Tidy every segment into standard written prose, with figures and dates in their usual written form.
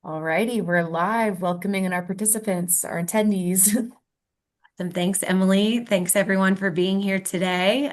All righty, we're live, welcoming in our participants, our attendees. And thanks, Emily. Thanks, everyone, for being here today.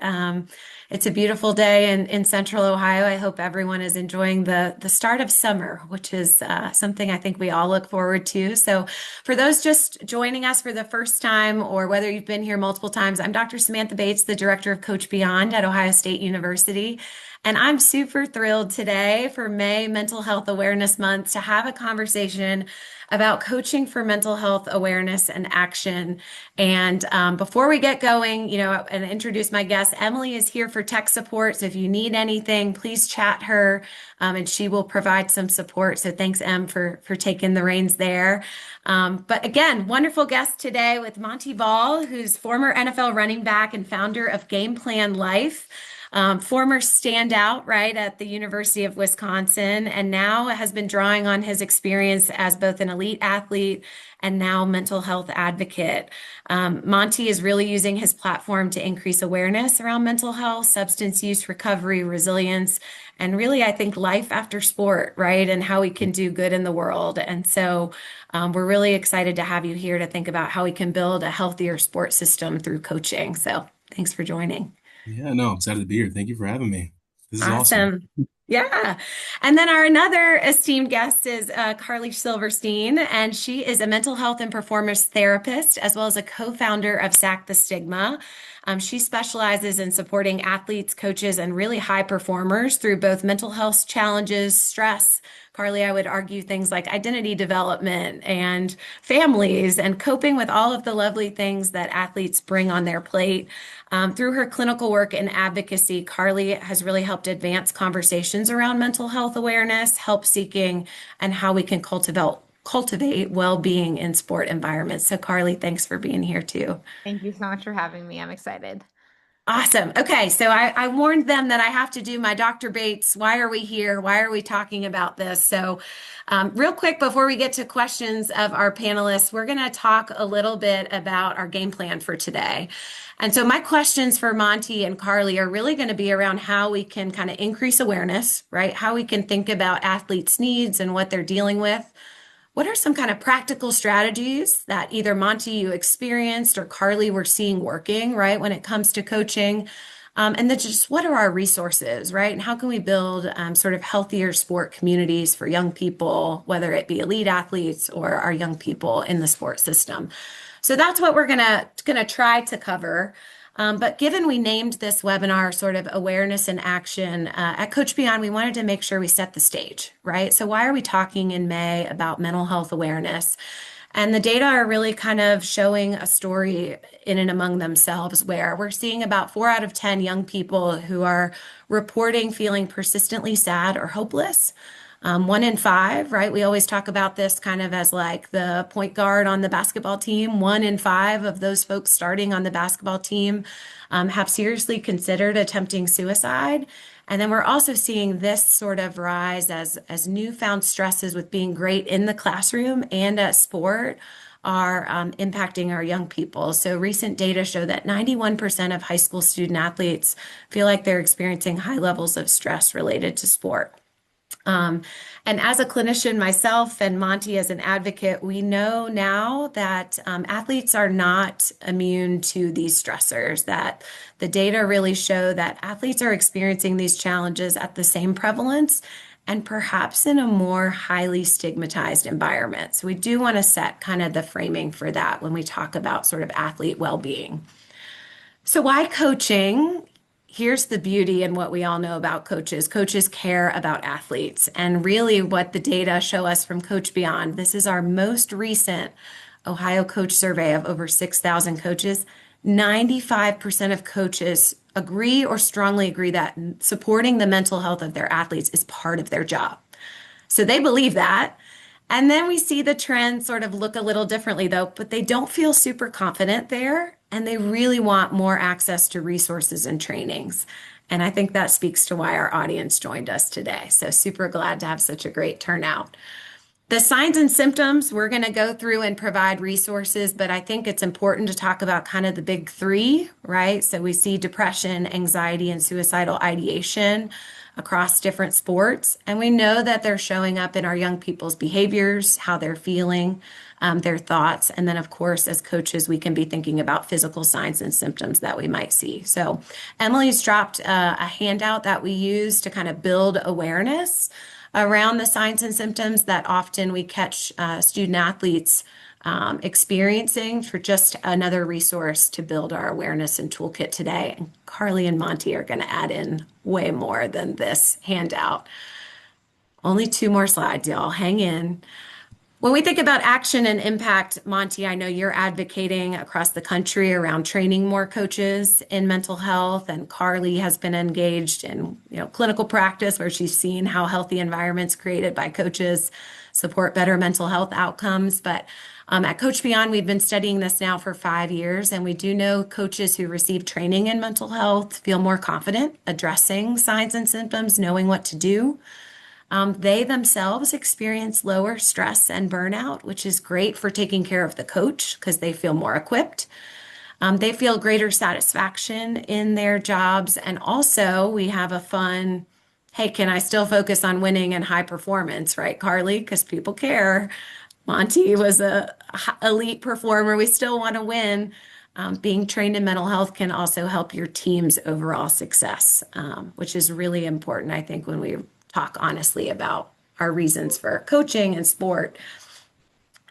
It's a beautiful day in Central Ohio. I hope everyone is enjoying the start of summer, which is something I think we all look forward to. So, for those just joining us for the first time, or whether you've been here multiple times, I'm Dr. Samantha Bates, the director of Coach Beyond at Ohio State University. And I'm super thrilled today for May Mental Health Awareness Month to have a conversation about coaching for mental health awareness and action. And before we get going, and introduce my guest, Emily is here for tech support. So if you need anything, please chat her, and she will provide some support. So thanks, Em, for taking the reins there. But again, wonderful guest today with Montee Ball, who's former NFL running back and founder of Game Plan Life. Former standout, right, at the University of Wisconsin, and now has been drawing on his experience as both an elite athlete and now mental health advocate. Montee is really using his platform to increase awareness around mental health, substance use, recovery, resilience, and really, I think, life after sport, right, and how we can do good in the world. And so we're really excited to have you here to think about how we can build a healthier sports system through coaching. So thanks for joining. Yeah, no, excited to be here. Thank you for having me. This is awesome. Awesome. Yeah. And then our another esteemed guest is Carly Silverstein, and she is a mental health and performance therapist, as well as a co-founder of the Stigma. She specializes in supporting athletes, coaches, and really high performers through both mental health challenges, stress. Carly, I would argue things like identity development and families and coping with all of the lovely things that athletes bring on their plate. Through her clinical work and advocacy, Carly has really helped advance conversations around mental health awareness, help seeking, and how we can cultivate well-being in sport environments. So Carly, thanks for being here too. Thank you so much for having me. I'm excited. Awesome. Okay, so I warned them that I have to do my Dr. Bates. Why are we here? Why are we talking about this? So, real quick before we get to questions of our panelists, we're going to talk a little bit about our game plan for today. And so, my questions for Montee and Carly are really going to be around how we can kind of increase awareness, right? How we can think about athletes' needs and what they're dealing with. What are some kind of practical strategies that either Montee you experienced or Carly we're seeing working, right, when it comes to coaching? And then just what are our resources, right? And how can we build sort of healthier sport communities for young people, whether it be elite athletes or our young people in the sport system? So that's what we're gonna try to cover. But given we named this webinar sort of awareness and action, at Coach Beyond, we wanted to make sure we set the stage, right? So why are we talking in May about mental health awareness? And the data are really kind of showing a story in and among themselves where we're seeing about 4 out of 10 young people who are reporting feeling persistently sad or hopeless. 1 in 5, right? We always talk about this kind of as like the point guard on the basketball team. 1 in 5 of those folks starting on the basketball team have seriously considered attempting suicide. And then we're also seeing this sort of rise as newfound stresses with being great in the classroom and at sport are impacting our young people. So recent data show that 91% of high school student athletes feel like they're experiencing high levels of stress related to sport. And as a clinician myself and Montee as an advocate, we know now that athletes are not immune to these stressors, that the data really show that athletes are experiencing these challenges at the same prevalence and perhaps in a more highly stigmatized environment. So we do want to set kind of the framing for that when we talk about sort of athlete well-being. So why coaching? Here's the beauty in what we all know about coaches. Coaches care about athletes. And really, what the data show us from Coach Beyond, this is our most recent Ohio coach survey of over 6,000 coaches. 95% of coaches agree or strongly agree that supporting the mental health of their athletes is part of their job. So they believe that. And then we see the trends sort of look a little differently, though, but they don't feel super confident there. And they really want more access to resources and trainings. And I think that speaks to why our audience joined us today. So super glad to have such a great turnout. The signs and symptoms, we're going to go through and provide resources, but I think it's important to talk about kind of the big three, right? So we see depression, anxiety, and suicidal ideation across different sports. And we know that they're showing up in our young people's behaviors, how they're feeling, their thoughts. And then, of course, as coaches, we can be thinking about physical signs and symptoms that we might see. So Emily's dropped a handout that we use to kind of build awareness around the signs and symptoms that often we catch student athletes experiencing, for just another resource to build our awareness and toolkit today. And Carly and Montee are going to add in way more than this handout. Only two more slides, y'all. Hang in. When we think about action and impact, Montee, I know you're advocating across the country around training more coaches in mental health, and Carly has been engaged in, clinical practice where she's seen how healthy environments created by coaches support better mental health outcomes. But at Coach Beyond, we've been studying this now for 5 years, and we do know coaches who receive training in mental health feel more confident addressing signs and symptoms, knowing what to do. They themselves experience lower stress and burnout, which is great for taking care of the coach because they feel more equipped. They feel greater satisfaction in their jobs. And also, we have a fun, hey, can I still focus on winning and high performance, right, Carly? Because people care. Montee was a elite performer. We still want to win. Being trained in mental health can also help your team's overall success, which is really important, I think, when we talk honestly about our reasons for coaching and sport.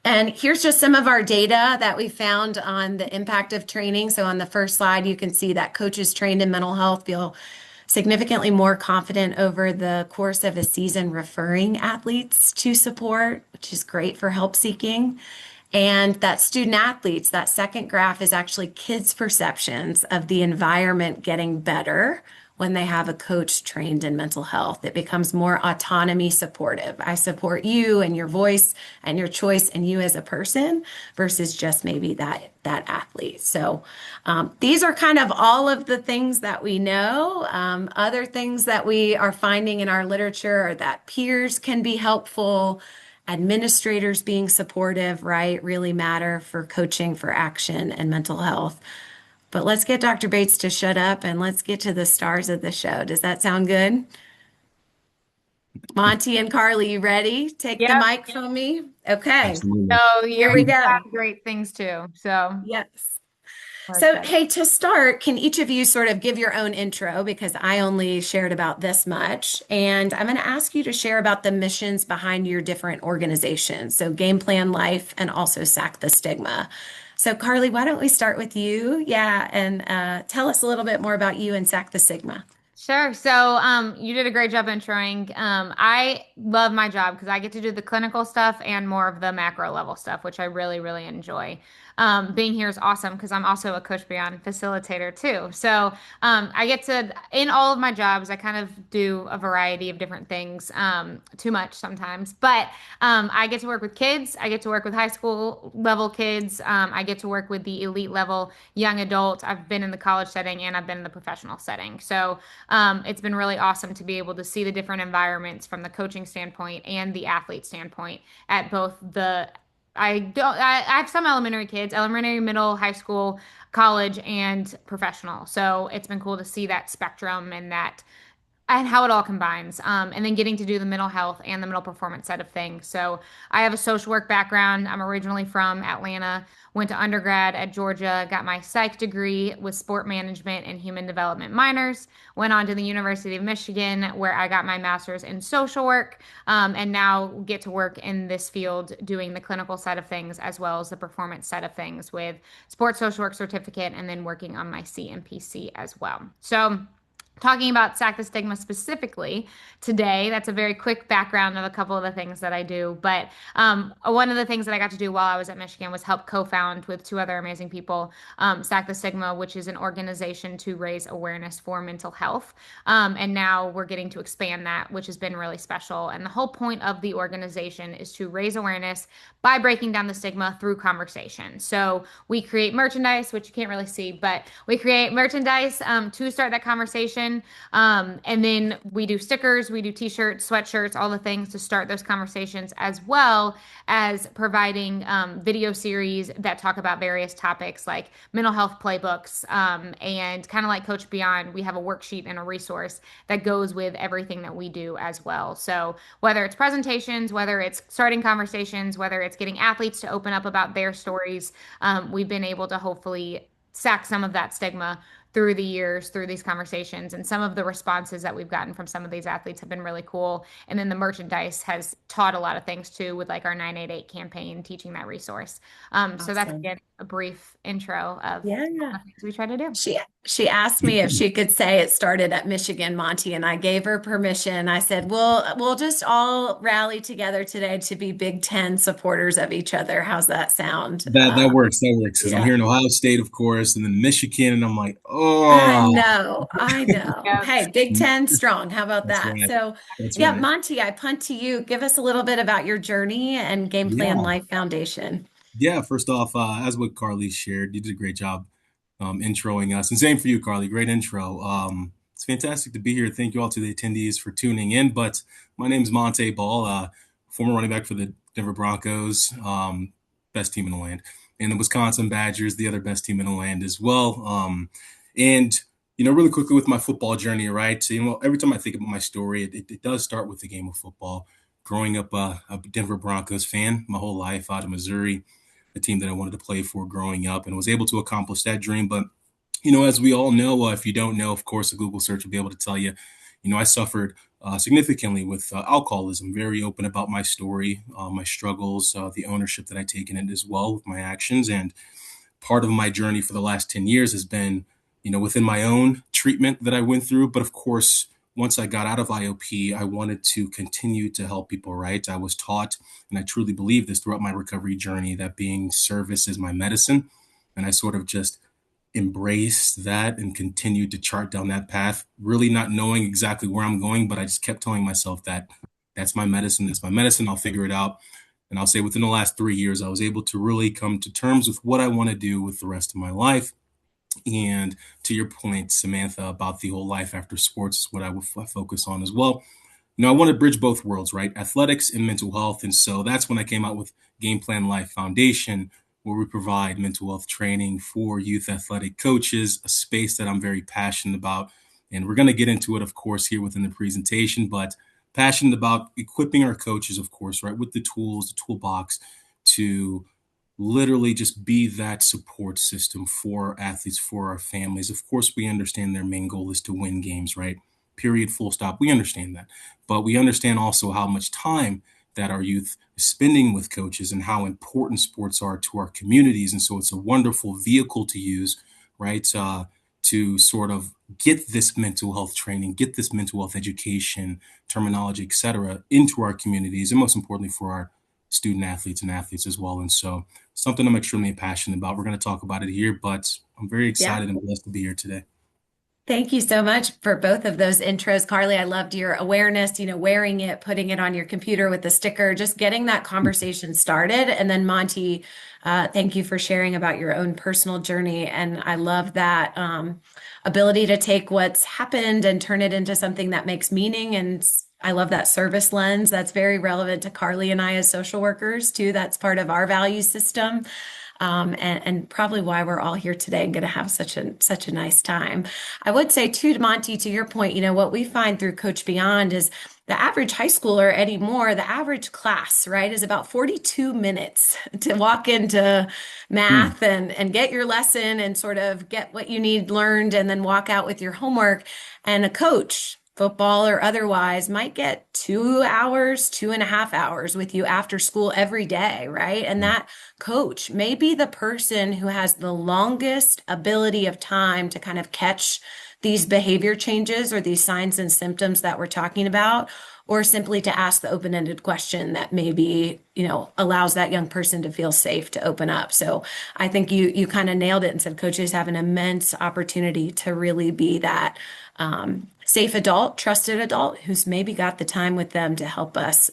And here's just some of our data that we found on the impact of training. So on the first slide, you can see that coaches trained in mental health feel significantly more confident over the course of a season referring athletes to support, which is great for help seeking. And that student athletes, that second graph is actually kids' perceptions of the environment getting better when they have a coach trained in mental health. It becomes more autonomy supportive. I support you and your voice and your choice and you as a person versus just maybe that athlete. So these are kind of all of the things that we know. Other things that we are finding in our literature are that peers can be helpful. Administrators being supportive, right, really matter for coaching, for action, and mental health. But let's get Dr. Bates to shut up and let's get to the stars of the show. Does that sound good? Montee and Carly, you ready? Take the Yep. mic from me. Okay, Absolutely. So here you we go. have great things too. So Yes. we're So, excited. hey, to start, can each of you sort of give your own intro because I only shared about this much? And I'm going to ask you to share about the missions behind your different organizations. So, Game Plan Life and also Sack the Stigma. So, Carly, why don't we start with you? Yeah, and tell us a little bit more about you and Sack the Stigma. Sure. So, you did a great job introing. I love my job because I get to do the clinical stuff and more of the macro level stuff, which I really, really enjoy. Being here is awesome because I'm also a Coach Beyond facilitator too. So, I get to, in all of my jobs, I kind of do a variety of different things, too much sometimes, but I get to work with kids. I get to work with high school level kids. I get to work with the elite level young adults. I've been in the college setting and I've been in the professional setting. So, it's been really awesome to be able to see the different environments from the coaching standpoint and the athlete standpoint at both the I have some elementary kids, elementary, middle, high school, college, and professional. So it's been cool to see that spectrum and how it all combines. And then getting to do the mental health and the mental performance side of things. So I have a social work background. I'm originally from Atlanta, went to undergrad at Georgia, got my psych degree with sport management and human development minors, went on to the University of Michigan where I got my master's in social work, and now get to work in this field doing the clinical side of things as well as the performance side of things with sports social work certificate and then working on my CMPC as well. So talking about Sack the Stigma specifically today, that's a very quick background of a couple of the things that I do. But one of the things that I got to do while I was at Michigan was help co-found with two other amazing people, Sack the Stigma, which is an organization to raise awareness for mental health. And now we're getting to expand that, which has been really special. And the whole point of the organization is to raise awareness by breaking down the stigma through conversation. So we create merchandise, which you can't really see, but we create merchandise to start that conversation. conversation. And then we do stickers, we do t-shirts, sweatshirts, all the things to start those conversations, as well as providing video series that talk about various topics like mental health playbooks. And kind of like Coach Beyond, we have a worksheet and a resource that goes with everything that we do as well. So whether it's presentations, whether it's starting conversations, whether it's getting athletes to open up about their stories, we've been able to hopefully sack some of that stigma through the years, through these conversations. And some of the responses that we've gotten from some of these athletes have been really cool. And then the merchandise has taught a lot of things too, with like our 988 campaign, teaching that resource. So that's, Awesome. again, a brief intro of Yeah. the things we try to do. She asked me if she could say it started at Michigan, Monty, and I gave her permission. I said, we'll just all rally together today to be Big Ten supporters of each other. How's that sound? That works. That works. Because I'm Yeah. here in Ohio State, of course, and then Michigan, and I'm like, I oh, know, I know. Yeah. Hey, Big Ten strong. How about that's that? right. So, That's yeah, right. Monty, I punt to you. Give us a little bit about your journey and Game Plan Yeah. Life Foundation. Yeah. First off, as what Carly shared, you did a great job introing us. And same for you, Carly. Great intro. It's fantastic to be here. Thank you all to the attendees for tuning in. But my name is Montee Ball, former running back for the Denver Broncos, best team in the land, and the Wisconsin Badgers, the other best team in the land as well. And really quickly with my football journey, right? So, every time I think about my story, it does start with the game of football. Growing up a Denver Broncos fan my whole life out of Missouri, a team that I wanted to play for growing up, and was able to accomplish that dream. But, as we all know, if you don't know, of course, a Google search will be able to tell you, I suffered significantly with alcoholism, very open about my story, my struggles, the ownership that I take in it as well with my actions. And part of my journey for the last 10 years has been, within my own treatment that I went through. But of course, once I got out of IOP, I wanted to continue to help people, right? I was taught, and I truly believe this throughout my recovery journey, that being service is my medicine. And I sort of just embraced that and continued to chart down that path, really not knowing exactly where I'm going, but I just kept telling myself that that's my medicine. That's my medicine. I'll figure it out. And I'll say within the last 3 years, I was able to really come to terms with what I want to do with the rest of my life. And to your point, Samantha, about the whole life after sports is what I would focus on as well. I want to bridge both worlds, right? Athletics and mental health. And so that's when I came out with Game Plan Life Foundation, where we provide mental health training for youth athletic coaches, a space that I'm very passionate about. And we're going to get into it, of course, here within the presentation, but passionate about equipping our coaches, of course, right, with the tools, the toolbox to literally just be that support system for our athletes, for our families. Of course, we understand their main goal is to win games, right? Period, full stop. We understand that. But we understand also how much time that our youth is spending with coaches and how important sports are to our communities. And so it's a wonderful vehicle to use, right? To sort of get this mental health training, get this mental health education, terminology, et cetera, into our communities, and most importantly for our student athletes and athletes as well. And so something I'm extremely passionate about. We're going to talk about it here, but I'm very Yeah. excited and blessed to be here today. Thank you so much for both of those intros, Carly. I loved your awareness, wearing it, putting it on your computer with the sticker, just getting that conversation started. And then Monty, thank you for sharing about your own personal journey. And I love that ability to take what's happened and turn it into something that makes meaning. And I love that service lens. That's very relevant to Carly and I as social workers too. That's part of our value system. And probably why we're all here today and going to have such a nice time. I would say too, Monty, to your point, what we find through Coach Beyond is the average high schooler anymore, the average class, right, is about 42 minutes to walk into math and get your lesson and sort of get what you need learned and then walk out with your homework. And a coach, football or otherwise, might get 2 hours, 2.5 hours with you after school every day, right? And that coach may be the person who has the longest ability of time to kind of catch these behavior changes or these signs and symptoms that we're talking about, or simply to ask the open-ended question that maybe, allows that young person to feel safe to open up. So I think you kind of nailed it and said coaches have an immense opportunity to really be that safe adult, trusted adult who's maybe got the time with them to help us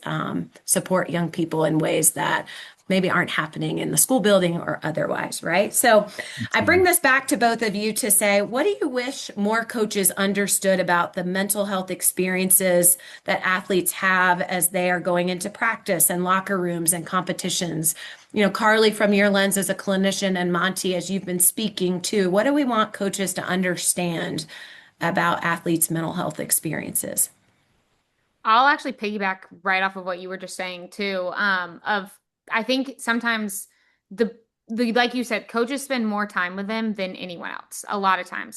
support young people in ways that maybe aren't happening in the school building or otherwise, right? So I bring this back to both of you to say, what do you wish more coaches understood about the mental health experiences that athletes have as they are going into practice and locker rooms and competitions? Carly, from your lens as a clinician, and Montee, as you've been speaking to, what do we want coaches to understand about athletes' mental health experiences? I'll actually piggyback right off of what you were just saying too. I think sometimes the like you said, coaches spend more time with them than anyone else. A lot of times,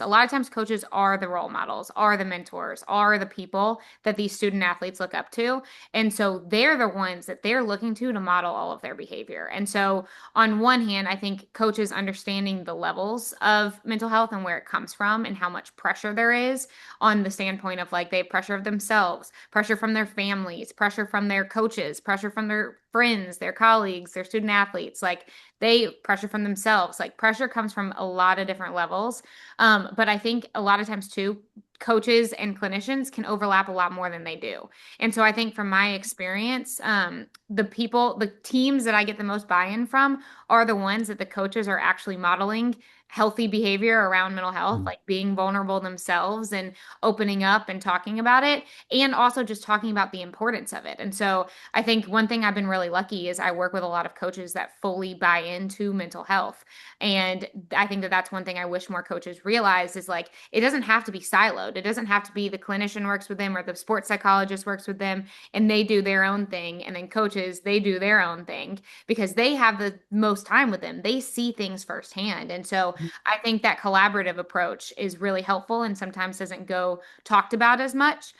coaches are the role models, are the mentors, are the people that these student athletes look up to, and so they're the ones that they're looking to model all of their behavior. And so, on one hand, I think coaches understanding the levels of mental health and where it comes from and how much pressure there is on the standpoint of like they have pressure of themselves, pressure from their families, pressure from their coaches, pressure from their friends, their colleagues, their student athletes, like they pressure from themselves. Like pressure comes from a lot of different levels. But I think a lot of times too, coaches and clinicians can overlap a lot more than they do. And so I think from my experience, the teams that I get the most buy-in from are the ones that the coaches are actually modeling healthy behavior around mental health, like being vulnerable themselves and opening up and talking about it, and also just talking about the importance of it. And so I think one thing I've been really lucky is I work with a lot of coaches that fully buy into mental health. And I think that that's one thing I wish more coaches realize is like it doesn't have to be siloed. It doesn't have to be the clinician works with them or the sports psychologist works with them and they do their own thing. And then coaches, they do their own thing because they have the most time with them. They see things firsthand. And so I think that collaborative approach is really helpful and sometimes doesn't go talked about as much.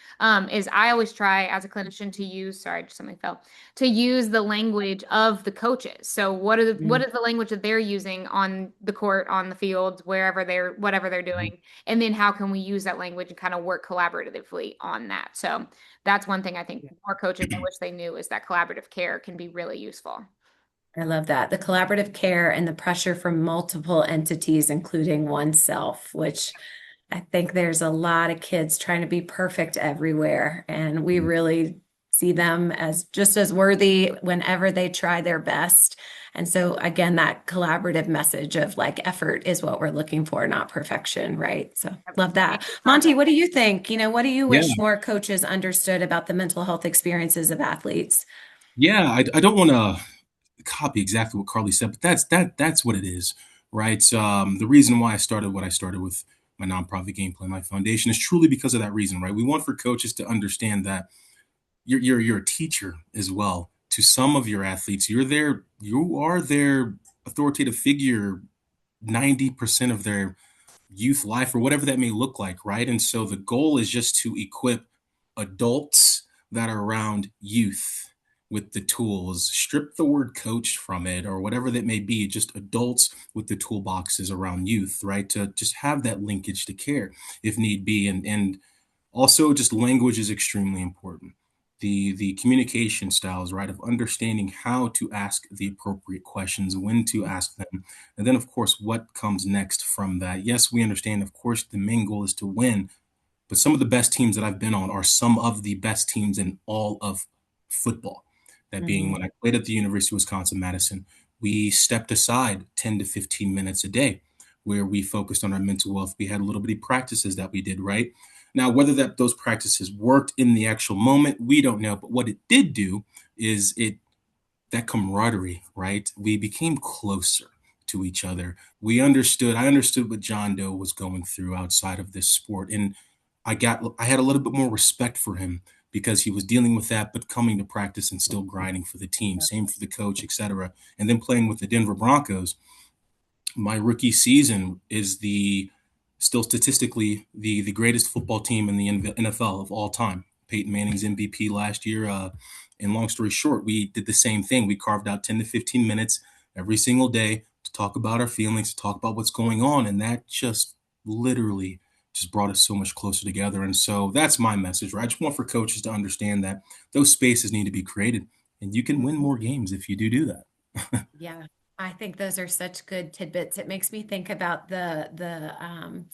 Is I always try as a clinician to use, sorry, just something fell, to use the language of the coaches. So what is the language that they're using on the court, on the field, whatever they're doing, and then how can we use that language and kind of work collaboratively on that? So that's one thing I think more coaches I wish they knew is that collaborative care can be really useful. I love that. The collaborative care and the pressure from multiple entities, including oneself, which I think there's a lot of kids trying to be perfect everywhere. And we really see them as just as worthy whenever they try their best. And so, again, that collaborative message of like effort is what we're looking for, not perfection, right? So, love that. Montee, what do you think? What do you Yeah, wish more coaches understood about the mental health experiences of athletes? yeah. I don't want to copy exactly what Carly said, but that's what it is, right? The reason why I started what I started with my nonprofit game plan, my foundation, is truly because of that reason, right? We want for coaches to understand that you're a teacher as well to some of your athletes. You are their authoritative figure 90% of their youth life or whatever that may look like, right? And so the goal is just to equip adults that are around youth with the tools, strip the word coach from it or whatever that may be, just adults with the toolboxes around youth, right? To just have that linkage to care if need be. And also just language is extremely important. The communication styles, right, of understanding how to ask the appropriate questions, when to ask them, and then of course what comes next from that. Yes, we understand, of course, the main goal is to win, but some of the best teams that I've been on are some of the best teams in all of football. That being Mhm. when I played at the University of Wisconsin-Madison, we stepped aside 10 to 15 minutes a day where we focused on our mental wealth. We had little bitty practices that we did, right? Now, whether those practices worked in the actual moment, we don't know. But what it did do is that camaraderie, right? We became closer to each other. I understood what John Doe was going through outside of this sport. And I had a little bit more respect for him because he was dealing with that, but coming to practice and still grinding for the team. Same for the coach, etc. And then playing with the Denver Broncos, my rookie season is the still statistically the greatest football team in the NFL of all time. Peyton Manning's MVP last year. And long story short, we did the same thing. We carved out 10 to 15 minutes every single day to talk about our feelings, to talk about what's going on. And that just literally just brought us so much closer together. And so that's my message, right? I just want for coaches to understand that those spaces need to be created and you can win more games if you do that. Yeah, I think those are such good tidbits. It makes me think about the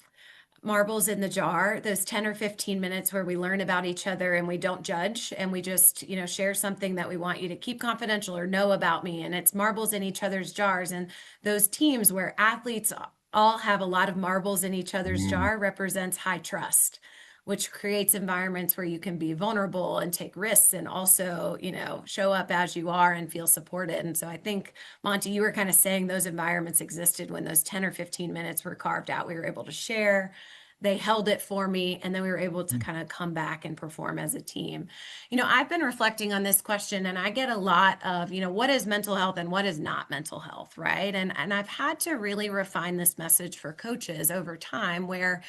marbles in the jar, those 10 or 15 minutes where we learn about each other and we don't judge and we just, share something that we want you to keep confidential or know about me. And it's marbles in each other's jars. And those teams where athletes all have a lot of marbles in each other's Mm, jar represents high trust, which creates environments where you can be vulnerable and take risks and also, show up as you are and feel supported. And so I think, Montee, you were kind of saying those environments existed when those 10 or 15 minutes were carved out. We were able to share. They held it for me, and then we were able to kind of come back and perform as a team. I've been reflecting on this question, and I get a lot of, what is mental health and what is not mental health, right? And I've had to really refine this message for coaches over time where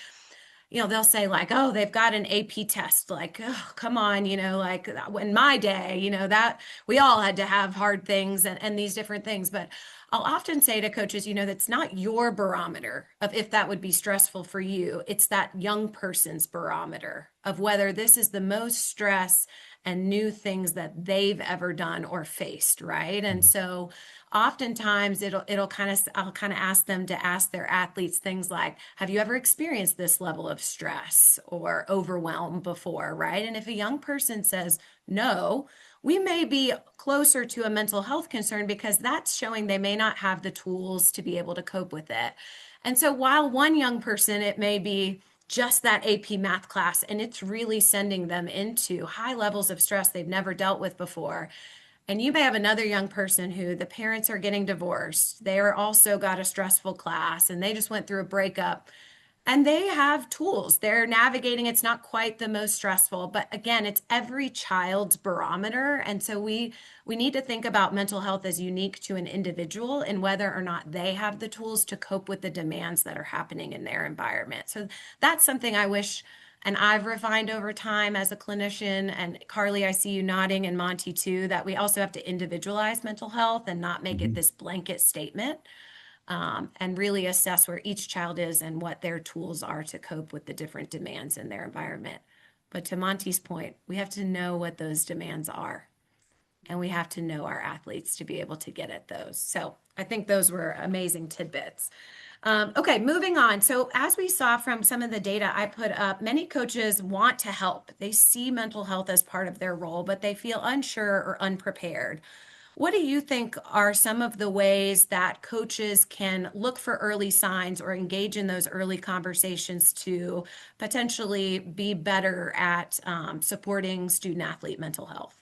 they'll say like, oh, they've got an AP test. Like, oh, come on, like in my day, that we all had to have hard things and these different things. But I'll often say to coaches, that's not your barometer of if that would be stressful for you. It's that young person's barometer of whether this is the most stress and new things that they've ever done or faced, right? And so oftentimes I'll kind of ask them to ask their athletes things like, have you ever experienced this level of stress or overwhelm before, right? And if a young person says no, we may be closer to a mental health concern because that's showing they may not have the tools to be able to cope with it. And so while one young person, it may be just that AP math class, and it's really sending them into high levels of stress they've never dealt with before. And you may have another young person who the parents are getting divorced. They are also got a stressful class and they just went through a breakup and they have tools. They're navigating. It's not quite the most stressful, but again, it's every child's barometer. And so we need to think about mental health as unique to an individual and whether or not they have the tools to cope with the demands that are happening in their environment. So that's something I wish and I've refined over time as a clinician. And Carly, I see you nodding, and Montee too, that we also have to individualize mental health and not make it mhm. this blanket statement, and really assess where each child is and what their tools are to cope with the different demands in their environment. But to Montee's point, we have to know what those demands are, and we have to know our athletes to be able to get at those. So I think those were amazing tidbits. Okay, moving on. So as we saw from some of the data I put up, many coaches want to help. They see mental health as part of their role, but they feel unsure or unprepared. What do you think are some of the ways that coaches can look for early signs or engage in those early conversations to potentially be better at supporting student athlete mental health?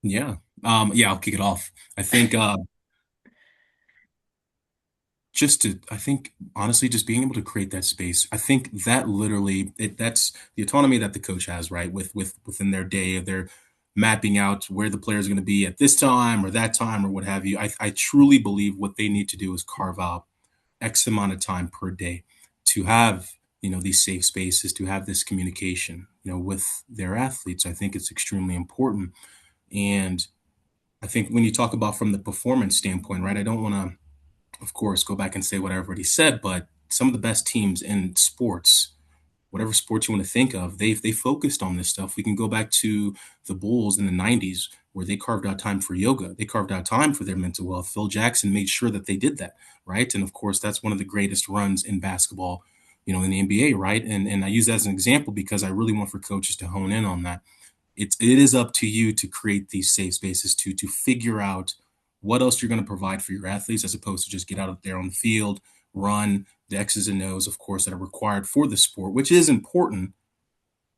Yeah. Yeah, I'll kick it off. I think I think honestly, just being able to create that space. I think that literally that's the autonomy that the coach has, right? Within their day, they're mapping out where the players are going to be at this time or that time or what have you. I truly believe what they need to do is carve out X amount of time per day to have, these safe spaces, to have this communication, with their athletes. I think it's extremely important. And I think when you talk about from the performance standpoint, right, I don't want to, of course, go back and say what I already said, but some of the best teams in sports, whatever sports you want to think of, they focused on this stuff. We can go back to the Bulls in the 90s where they carved out time for yoga. They carved out time for their mental health. Phil Jackson made sure that they did that, right? And of course, that's one of the greatest runs in basketball, in the NBA, right? And I use that as an example because I really want for coaches to hone in on that. It is up to you to create these safe spaces to figure out what else you're going to provide for your athletes as opposed to just get out there on the field, run the X's and O's, of course, that are required for the sport, which is important.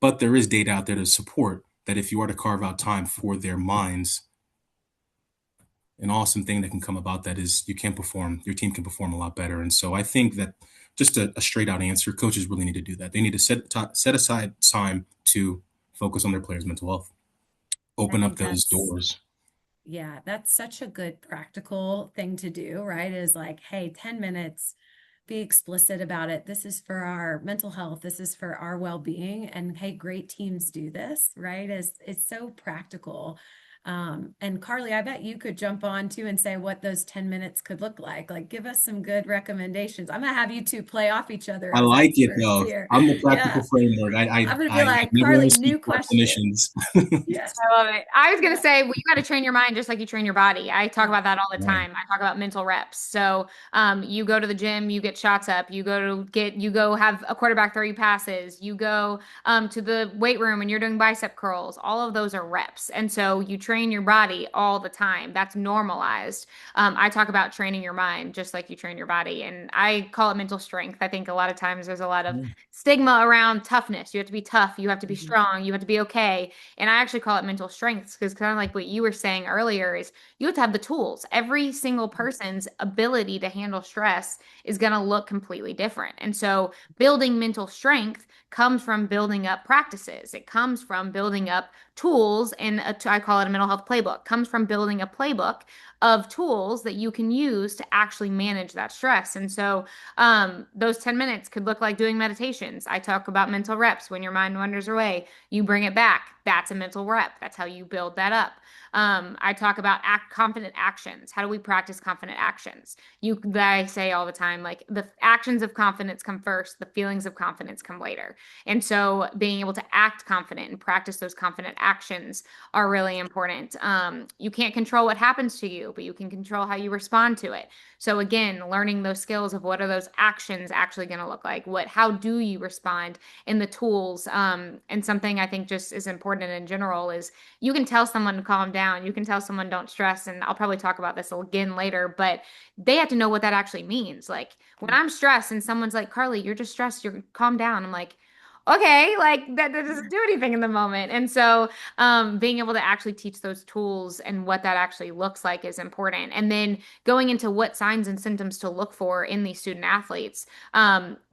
But there is data out there to support that if you are to carve out time for their minds, an awesome thing that can come about that is your team can perform a lot better. And so I think that just a straight out answer, coaches really need to do that. They need to set aside time to focus on their players' mental health, I open up think those that's doors. Yeah, that's such a good practical thing to do, right? Is like, hey, 10 minutes, be explicit about it. This is for our mental health. This is for our well-being. And hey, great teams do this, right? It's so practical. And Carly, I bet you could jump on too and say what those 10 minutes could look like. Like, give us some good recommendations. I'm gonna have you two play off each other I as like it experts though. here. I'm the Yeah. practical framework. I'm gonna be I like, never want Carly, to speak new question. definitions. Yeah. I love it. I was gonna Yeah. say, well, you got to train your mind just like you train your body. I talk about that all the Right. time. I talk about mental reps. So, you go to the gym, you get shots up. You go have a quarterback throw you passes. You go, to the weight room and you're doing bicep curls. All of those are reps, and so you train your body all the time. That's normalized. I talk about training your mind just like you train your body, and I call it mental strength. I think a lot of times there's a lot of stigma around toughness. You have to be tough. You have to be Mhm. strong. You have to be okay. And I actually call it mental strengths because kind of like what you were saying earlier is you have to have the tools. Every single person's ability to handle stress is going to look completely different. And so building mental strength comes from building up practices. It comes from building up tools and I call it a mental health playbook. Comes from building a playbook of tools that you can use to actually manage that stress. And so those 10 minutes could look like doing meditations. I talk about mental reps. When your mind wanders away, you bring it back. That's a mental rep. That's how you build that up. I talk about confident actions. How do we practice confident actions? I say all the time, like the actions of confidence come first, the feelings of confidence come later. And so being able to act confident and practice those confident actions are really important. You can't control what happens to you, but you can control how you respond to it. So again, learning those skills of what are those actions actually going to look like? How do you respond in the tools? And something I think just is important in general is you can tell someone to calm down. You can tell someone don't stress. And I'll probably talk about this again later, but they have to know what that actually means. Like when I'm stressed and someone's like, Carly, you're just stressed, you're calm down. I'm like, okay, like that doesn't do anything in the moment. And so being able to actually teach those tools and what that actually looks like is important. And then going into what signs and symptoms to look for in these student athletes,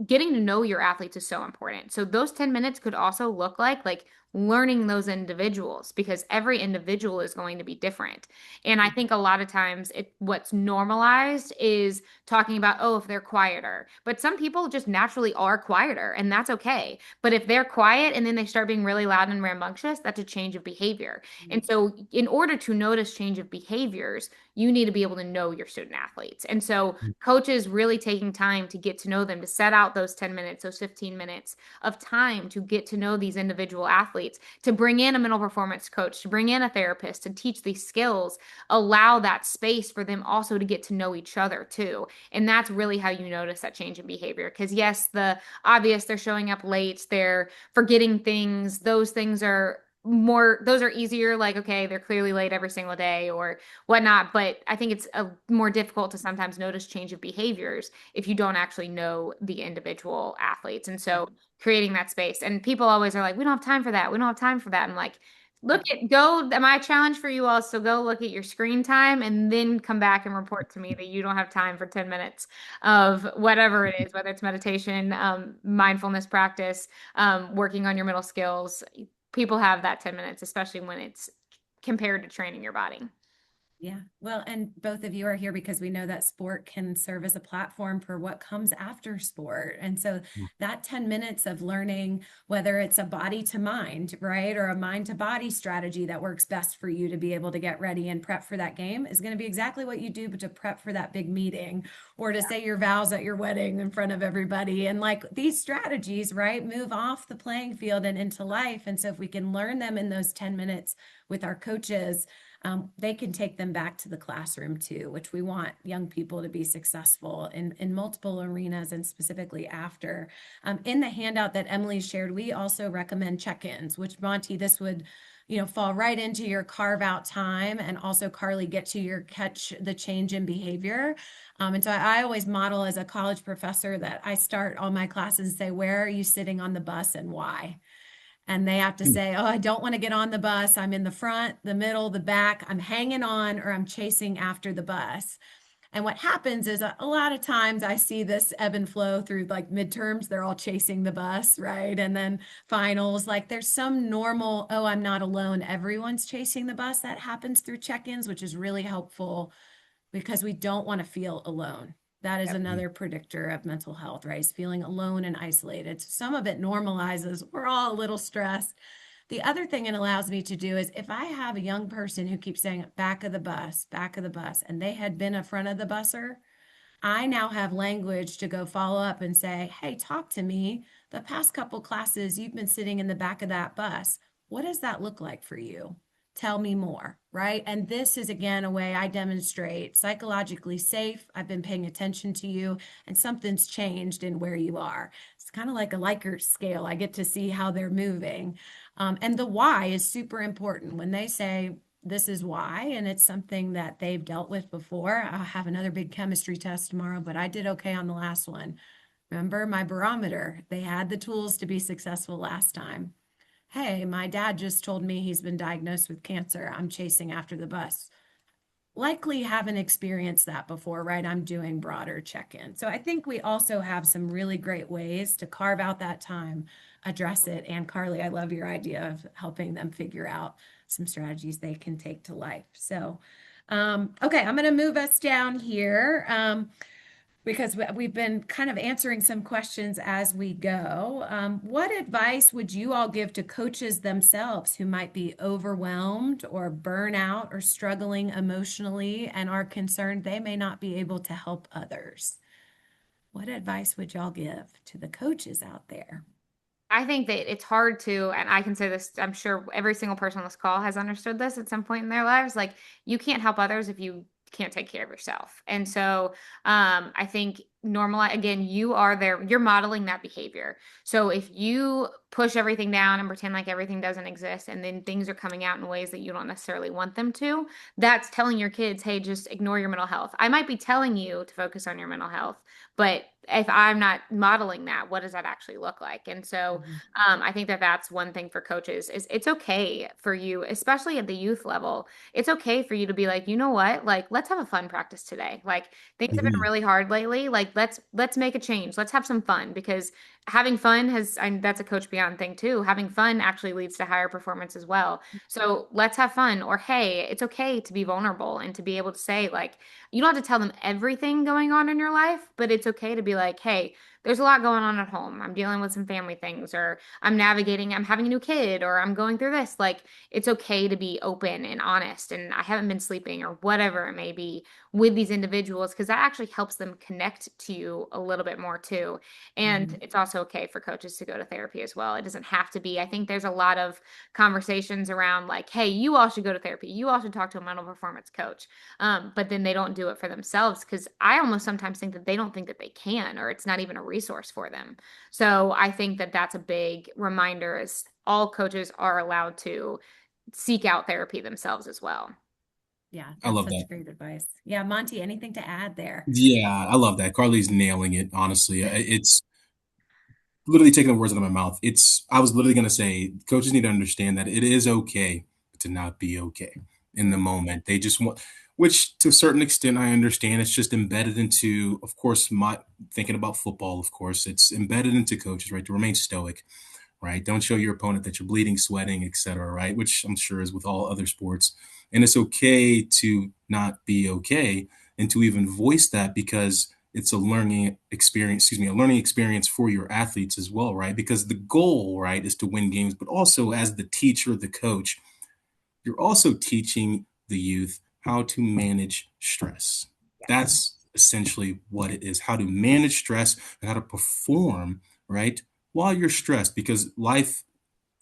getting to know your athletes is so important. So those 10 minutes could also look like learning those individuals because every individual is going to be different. And I think a lot of times what's normalized is talking about, oh, if they're quieter. But some people just naturally are quieter, and that's okay. But if they're quiet and then they start being really loud and rambunctious, that's a change of behavior. And so, in order to notice change of behaviors, you need to be able to know your student athletes. And so, coaches really taking time to get to know them, to set out those 10 minutes, those 15 minutes of time to get to know these individual athletes, to bring in a mental performance coach, to bring in a therapist, to teach these skills, allow that space for them also to get to know each other too. And that's really how you notice that change in behavior. Because, yes, the obvious, they're showing up late, they're forgetting things, those are easier, like, okay, they're clearly late every single day or whatnot. But I think it's more difficult to sometimes notice change of behaviors if you don't actually know the individual athletes. And so creating that space, and people always are like, we don't have time for that. We don't have time for that. I'm like, my challenge for you all is to go look at your screen time and then come back and report to me that you don't have time for 10 minutes of whatever it is, whether it's meditation, mindfulness practice, working on your middle skills. People have that 10 minutes, especially when it's compared to training your body. Yeah. Well, and both of you are here because we know that sport can serve as a platform for what comes after sport. And so that 10 minutes of learning, whether it's a body to mind, right, or a mind to body strategy that works best for you to be able to get ready and prep for that game is going to be exactly what you do, but to prep for that big meeting or to say your vows at your wedding in front of everybody. And like these strategies, right, move off the playing field and into life. And so if we can learn them in those 10 minutes with our coaches, they can take them back to the classroom too, which we want young people to be successful in multiple arenas and specifically after. In the handout that Emily shared, we also recommend check-ins, which Montee, this would fall right into your carve out time and also Carly get to your catch the change in behavior. And so I always model as a college professor that I start all my classes and say, where are you sitting on the bus and why? And they have to say, oh, I don't want to get on the bus. I'm in the front, the middle, the back. I'm hanging on or I'm chasing after the bus. And what happens is a lot of times I see this ebb and flow through like midterms, they're all chasing the bus, right? And then finals, like there's some normal, oh, I'm not alone. Everyone's chasing the bus. That happens through check-ins, which is really helpful because we don't want to feel alone. That is another predictor of mental health, right? Is feeling alone and isolated. So some of it normalizes. We're all a little stressed, The other thing it allows me to do is if I have a young person who keeps saying back of the bus, and they had been a front of the busser, I now have language to go follow up and say, hey, talk to me. The past couple classes, you've been sitting in the back of that bus. What does that look like for you? Tell me more, right? And this is again a way I demonstrate psychologically safe. I've been paying attention to you, and something's changed in where you are. It's kind of like a Likert scale. I get to see how they're moving. And the why is super important. When they say, this is why, and it's something that they've dealt with before. I'll have another big chemistry test tomorrow, but I did okay on the last one. Remember my barometer? They had the tools to be successful last time. Hey, my dad just told me he's been diagnosed with cancer. I'm chasing after the bus. Likely haven't experienced that before, right? I'm doing broader check-in. So I think we also have some really great ways to carve out that time, address it. And Carly, I love your idea of helping them figure out some strategies they can take to life. So, okay, I'm going to move us down here. Because we've been kind of answering some questions as we go. What advice would you all give to coaches themselves who might be overwhelmed or burnout or struggling emotionally and are concerned they may not be able to help others? What advice would y'all give to the coaches out there? I think that it's hard to, and I can say this, I'm sure every single person on this call has understood this at some point in their lives. Like, you can't help others if you can't take care of yourself. And so I think normalize, again, you are there, you're modeling that behavior. So if you push everything down and pretend like everything doesn't exist, and then things are coming out in ways that you don't necessarily want them to, that's telling your kids, hey, just ignore your mental health. I might be telling you to focus on your mental health, but if I'm not modeling that, what does that actually look like? And so I think that that's one thing for coaches is it's okay for you, especially at the youth level. It's okay for you to be like, you know what? Like, let's have a fun practice today. Like, things have been Mhm. really hard lately. Like, let's make a change. Let's have some fun, because having fun that's a Coach Beyond thing too. Having fun actually leads to higher performance as well. So let's have fun. Or hey, it's okay to be vulnerable and to be able to say, like, you don't have to tell them everything going on in your life, but it's okay to be like, hey, there's a lot going on at home. I'm dealing with some family things, or I'm having a new kid, or I'm going through this. Like, it's okay to be open and honest. And I haven't been sleeping, or whatever it may be, with these individuals, because that actually helps them connect to you a little bit more too. And Mhm. it's also okay for coaches to go to therapy as well. It doesn't have to be. I think there's a lot of conversations around like, hey, you all should go to therapy. You all should talk to a mental performance coach. But then they don't do it for themselves, because I almost sometimes think that they don't think that they can, or it's not even a resource for them. So I think that that's a big reminder, is all coaches are allowed to seek out therapy themselves as well. Yeah, I that's love such that. great advice. Yeah, Monty, anything to add there? Yeah, I love that. Carly's nailing it, honestly. It's literally taking the words out of my mouth. I was literally going to say, coaches need to understand that it is okay to not be okay in the moment. They just want, which to a certain extent, I understand. It's just embedded into, of course, my thinking about football, of course, it's embedded into coaches, right? To remain stoic, right? Don't show your opponent that you're bleeding, sweating, etc., right? Which I'm sure is with all other sports. And it's okay to not be okay and to even voice that, because it's a learning experience, a learning experience for your athletes as well, right? Because the goal, right, is to win games, but also as the teacher, the coach, you're also teaching the youth how to manage stress. That's essentially what it is, how to manage stress and how to perform, right, while you're stressed, because life,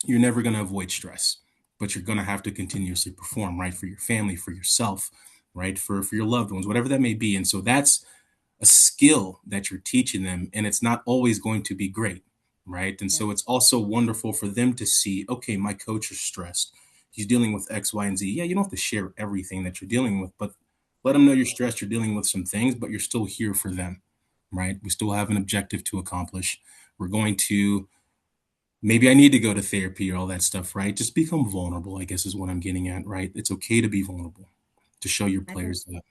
you're never going to avoid stress, but you're going to have to continuously perform, right, for your family, for yourself, right, for your loved ones, whatever that may be. And so that's a skill that you're teaching them, and it's not always going to be great, right? And Yeah. so it's also wonderful for them to see, okay, my coach is stressed, he's dealing with X, Y, and Z. Yeah, you don't have to share everything that you're dealing with, but let them know you're stressed, you're dealing with some things, but you're still here for them, right? We still have an objective to accomplish. We're going to, maybe I need to go to therapy or all that stuff, right? Just become vulnerable, I guess is what I'm getting at, right? It's okay to be vulnerable, to show your I think players that.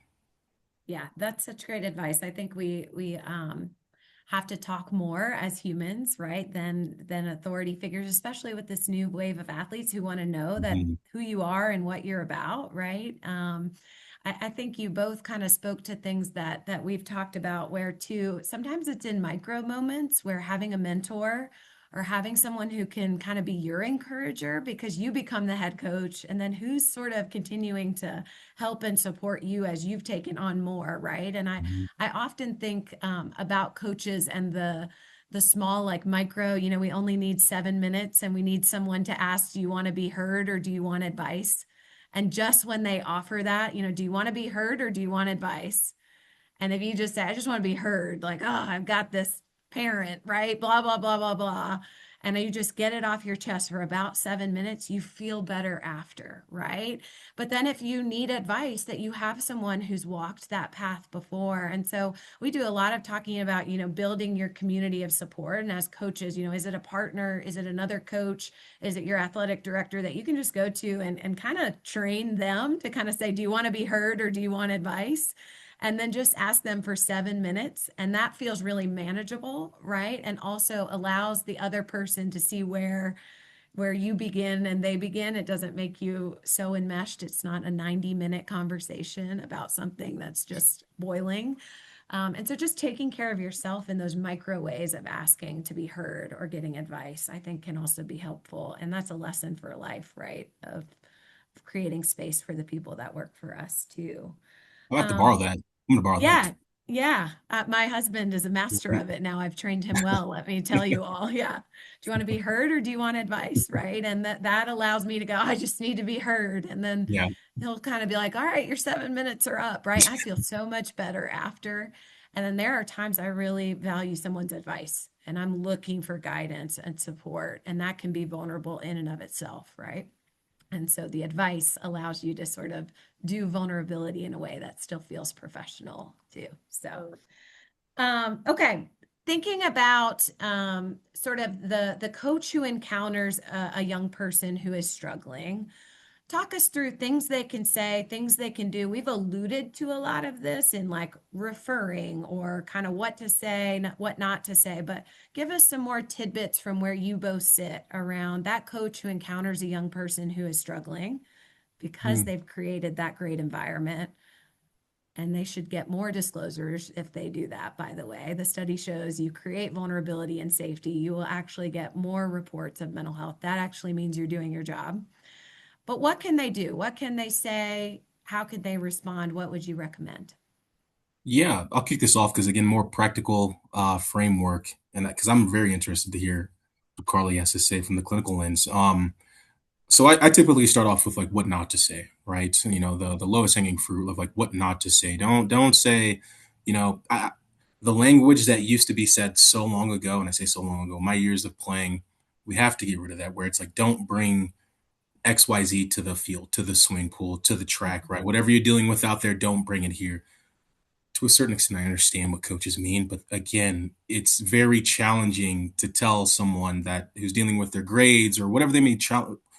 Yeah, that's such great advice. I think we have to talk more as humans, right? Than authority figures, especially with this new wave of athletes who want to know that Mhm. who you are and what you're about, right? I think you both kind of spoke to things that we've talked about, where too sometimes it's in micro moments where having a mentor or having someone who can kind of be your encourager because you become the head coach, and then who's sort of continuing to help and support you as you've taken on more, right? And Mhm. I often think about coaches and the small, like micro, you know, we only need 7 minutes and we need someone to ask, do you want to be heard or do you want advice? And just when they offer that, you know, do you want to be heard or do you want advice? And if you just say, I just want to be heard, like, oh, I've got this parent, right? Blah, blah, blah, blah, blah. And you just get it off your chest for about 7 minutes, you feel better after, right? But then if you need advice, that you have someone who's walked that path before. And so we do a lot of talking about, you know, building your community of support. And as coaches, you know, is it a partner? Is it another coach? Is it your athletic director that you can just go to and kind of train them to kind of say, do you want to be heard or do you want advice? And then just ask them for 7 minutes. And that feels really manageable, right? And also allows the other person to see where you begin and they begin. It doesn't make you so enmeshed. It's not a 90-minute conversation about something that's just boiling. And so just taking care of yourself in those micro ways of asking to be heard or getting advice, I think can also be helpful. And that's a lesson for life, right? Of creating space for the people that work for us too. I'll have to borrow Um, that. I'm gonna borrow that. yeah, yeah. My husband is a master of it now. I've trained him well. Let me tell you all. Yeah. Do you want to be heard or do you want advice? Right. And that allows me to go, I just need to be heard. And then Yeah. he'll kind of be like, all right, your 7 minutes are up. Right. I feel so much better after. And then there are times I really value someone's advice and I'm looking for guidance and support. And that can be vulnerable in and of itself. Right. And so the advice allows you to sort of do vulnerability in a way that still feels professional too. So, okay. Thinking about sort of the coach who encounters a young person who is struggling, talk us through things they can say, things they can do. We've alluded to a lot of this in like referring or kind of what to say, what not to say, but give us some more tidbits from where you both sit around that coach who encounters a young person who is struggling because Mm. they've created that great environment. And they should get more disclosures if they do that, by the way. The study shows you create vulnerability and safety, you will actually get more reports of mental health. That actually means you're doing your job. But what can they do? What can they say? How could they respond? What would you recommend? Yeah, I'll kick this off because again, more practical framework, and because I'm very interested to hear what Carly has to say from the clinical lens. So I typically start off with like what not to say, right? So, you know, the lowest hanging fruit of like what not to say. Don't say, you know, the language that used to be said so long ago, and I say so long ago, my years of playing, we have to get rid of that. Where it's like, don't bring XYZ to the field, to the swimming pool, to the track, right? Whatever you're dealing with out there, don't bring it here. To a certain extent, I understand what coaches mean, but again, it's very challenging to tell someone that who's dealing with their grades or whatever they may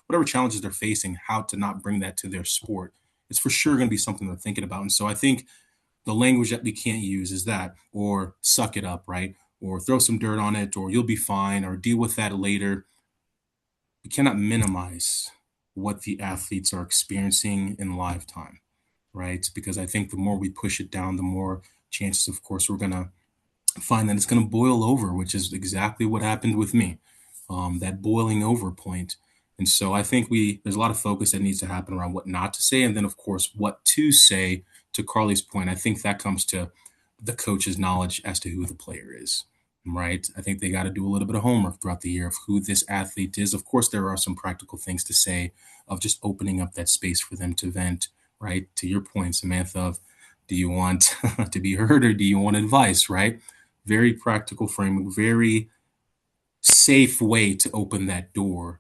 whatever challenges they're facing, how to not bring that to their sport. It's for sure going to be something they're thinking about. And so I think the language that we can't use is that, or suck it up, right? Or throw some dirt on it, or you'll be fine, or deal with that later. We cannot minimize what the athletes are experiencing in live time, right? Because I think the more we push it down, the more chances, of course, we're going to find that it's going to boil over, which is exactly what happened with me, that boiling over point. And so I think there's a lot of focus that needs to happen around what not to say, and then of course what to say. To Carly's point, I think that comes to the coach's knowledge as to who the player is. Right. I think they got to do a little bit of homework throughout the year of who this athlete is. Of course, there are some practical things to say of just opening up that space for them to vent. Right. To your point, Samantha, of do you want to be heard or do you want advice? Right. Very practical framework, very safe way to open that door.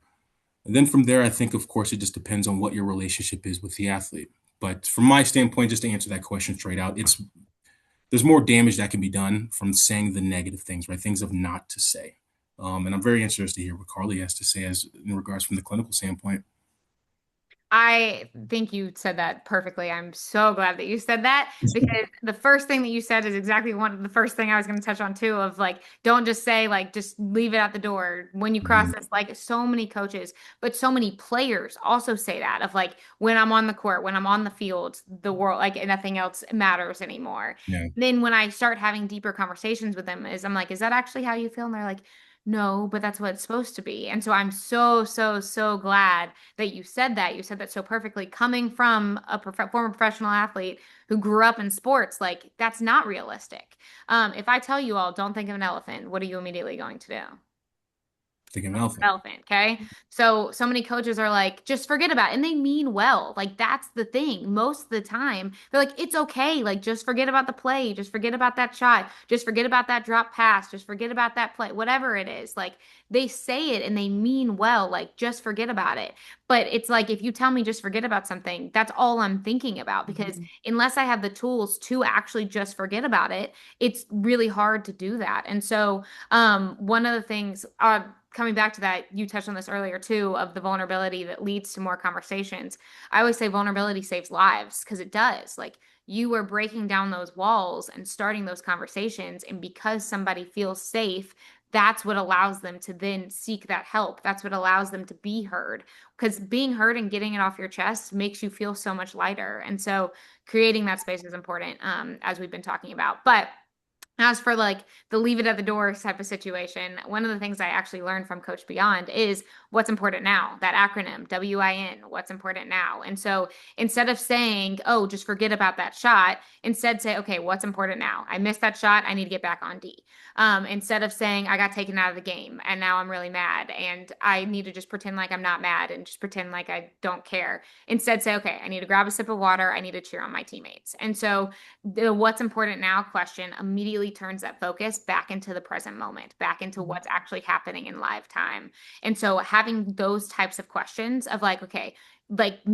And then from there, I think, of course, it just depends on what your relationship is with the athlete. But from my standpoint, just to answer that question straight out, there's more damage that can be done from saying the negative things, right? Things of not to say. And I'm very interested to hear what Carly has to say as in regards from the clinical standpoint. I think you said that perfectly. I'm so glad that you said that because the first thing that you said is exactly one of the first thing I was going to touch on too of like don't just say like just leave it at the door when you cross Mhm. this like so many coaches but so many players also say that of like when I'm on the court when I'm on the field the world like nothing else matters anymore. Yeah. Then when I start having deeper conversations with them is I'm like is that actually how you feel and they're like No, but that's what it's supposed to be. And so I'm so, so, so glad that you said that. You said that so perfectly. Coming from a former professional athlete who grew up in sports, like that's not realistic. If I tell you all, don't think of an elephant, what are you immediately going to do? Think of an elephant. Relevant. Okay. So many coaches are like, just forget about it. And they mean well. Like, that's the thing. Most of the time, they're like, it's okay. Like, just forget about the play. Just forget about that shot. Just forget about that drop pass. Just forget about that play, whatever it is. Like, they say it and they mean well. Like, just forget about it. But it's like, if you tell me just forget about something, that's all I'm thinking about because unless I have the tools to actually just forget about it, it's really hard to do that. And so, one of the things, coming back to that, you touched on this earlier too, of the vulnerability that leads to more conversations. I always say vulnerability saves lives because it does. Like you are breaking down those walls and starting those conversations. And because somebody feels safe, that's what allows them to then seek that help. That's what allows them to be heard. Because being heard and getting it off your chest makes you feel so much lighter. And so creating that space is important, as we've been talking about. But as for like the leave it at the door type of situation, one of the things I actually learned from Coach Beyond is what's important now, that acronym, WIN, what's important now. And so instead of saying, oh, just forget about that shot, instead say, okay, what's important now? I missed that shot. I need to get back on D. Instead of saying I got taken out of the game and now I'm really mad and I need to just pretend like I'm not mad and just pretend like I don't care. Instead, say, okay, I need to grab a sip of water. I need to cheer on my teammates. And so the what's important now question immediately turns that focus back into the present moment, back into what's actually happening in live time. And so having those types of questions of like, okay, like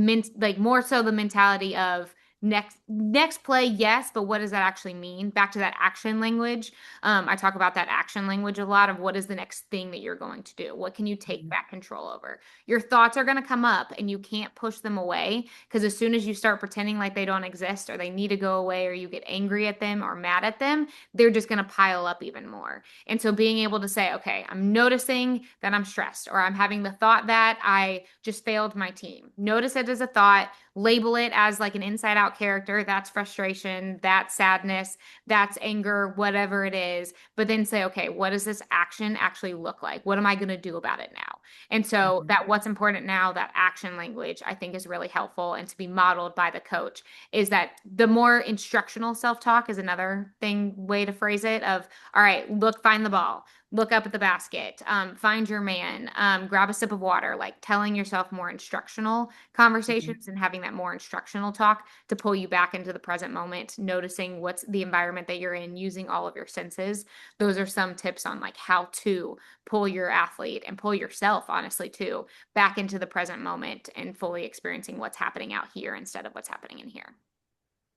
more so the mentality of next play, yes, but what does that actually mean? Back to that action language. I talk about that action language a lot of what is the next thing that you're going to do? What can you take back control over? Your thoughts are going to come up and you can't push them away because as soon as you start pretending like they don't exist or they need to go away or you get angry at them or mad at them, they're just going to pile up even more. And so being able to say, okay, I'm noticing that I'm stressed or I'm having the thought that I just failed my team. Notice it as a thought, label it as like an inside out character. That's frustration, that's sadness, that's anger, whatever it is. But then say, okay, what does this action actually look like? What am I going to do about it now? And so that what's important now, that action language, I think is really helpful and to be modeled by the coach is that the more instructional self-talk is another thing, way to phrase it of, all right, look, find the ball, look up at the basket, find your man, grab a sip of water, like telling yourself more instructional conversations and having that more instructional talk to pull you back into the present moment, noticing what's the environment that you're in, using all of your senses. Those are some tips on like how to pull your athlete and pull yourself, honestly, too, back into the present moment and fully experiencing what's happening out here instead of what's happening in here.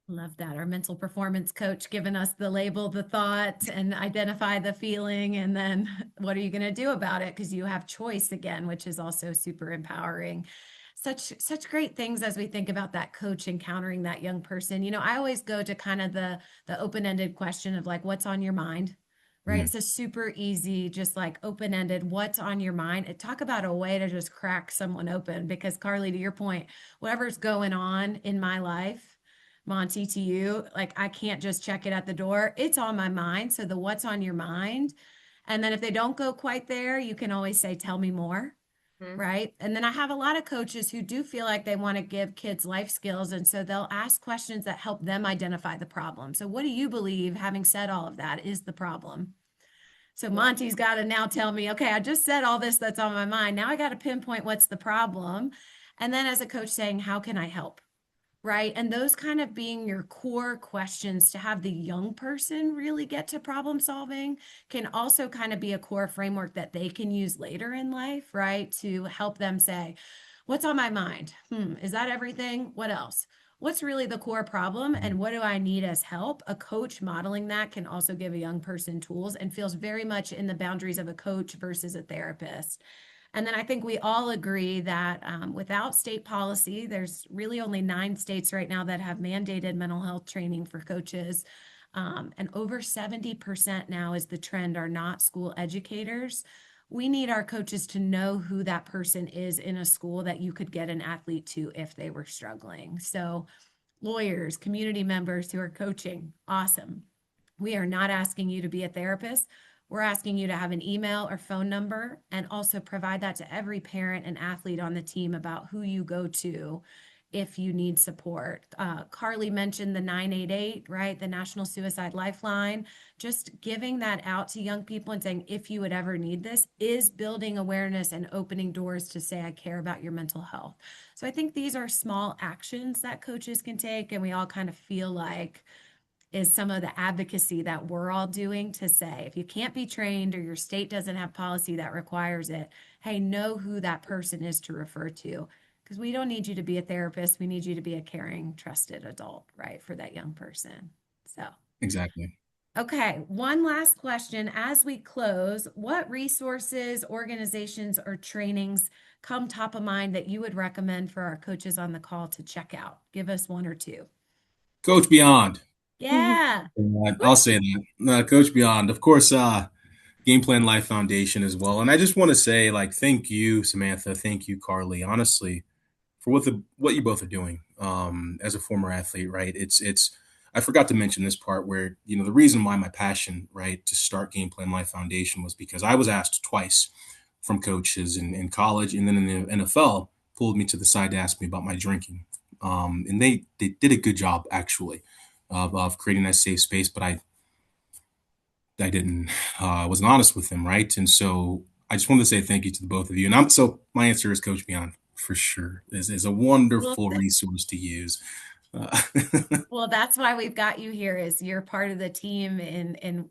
Love that. Our mental performance coach giving us the label, the thought, and identify the feeling. And then what are you going to do about it? Because you have choice again, which is also super empowering. Such great things as we think about that coach encountering that young person. You know, I always go to kind of the open-ended question of like, what's on your mind? Right. It's a super easy, just like open-ended, what's on your mind? And talk about a way to just crack someone open. Because Carly, to your point, whatever's going on in my life, Montee, to you, like I can't just check it at the door. It's on my mind. So the what's on your mind. And then if they don't go quite there, you can always say, tell me more. Right. And then I have a lot of coaches who do feel like they want to give kids life skills. And so they'll ask questions that help them identify the problem. So what do you believe, having said all of that, is the problem? So Montee's got to now tell me, okay, I just said all this that's on my mind. Now I got to pinpoint what's the problem. And then as a coach saying, how can I help? Right. And those kind of being your core questions to have the young person really get to problem solving can also kind of be a core framework that they can use later in life, right? To help them say, what's on my mind? Is that everything? What else? What's really the core problem and what do I need as help? A coach modeling that can also give a young person tools and feels very much in the boundaries of a coach versus a therapist. And then I think we all agree that without state policy, there's really only 9 states right now that have mandated mental health training for coaches. And over 70% now is the trend are not school educators. We need our coaches to know who that person is in a school that you could get an athlete to if they were struggling. So lawyers, community members who are coaching, awesome. We are not asking you to be a therapist. we're asking you to have an email or phone number and also provide that to every parent and athlete on the team about who you go to if you need support. Carly mentioned the 988, right? The National Suicide Lifeline. Just giving that out to young people and saying, if you would ever need this, is building awareness and opening doors to say, I care about your mental health. So I think these are small actions that coaches can take, and we all kind of feel like is some of the advocacy that we're all doing to say, if you can't be trained or your state doesn't have policy that requires it, hey, know who that person is to refer to. Because we don't need you to be a therapist. We need you to be a caring, trusted adult, right, for that young person. So, Exactly. okay, one last question as we close. What resources, organizations, or trainings come top of mind that you would recommend for our coaches on the call to check out? Give us one or two. Coach Beyond. Yeah. I'll say that. Coach Beyond. Of course, Game Plan Life Foundation as well. And I just want to say, like, thank you, Samantha. Thank you, Carly. Honestly, for what you both are doing as a former athlete, right? It's I forgot to mention this part where the reason why my passion, right, to start Game Plan Life Foundation was because I was asked twice from coaches in college and then in the NFL pulled me to the side to ask me about my drinking, and they did a good job actually of creating that safe space, but I didn't wasn't honest with them, right? And so I just wanted to say thank you to the both of you. And my answer is Coach Beyond for sure is a Well, wonderful resource to use. Uh, well, that's why we've got you here is you're part of the team and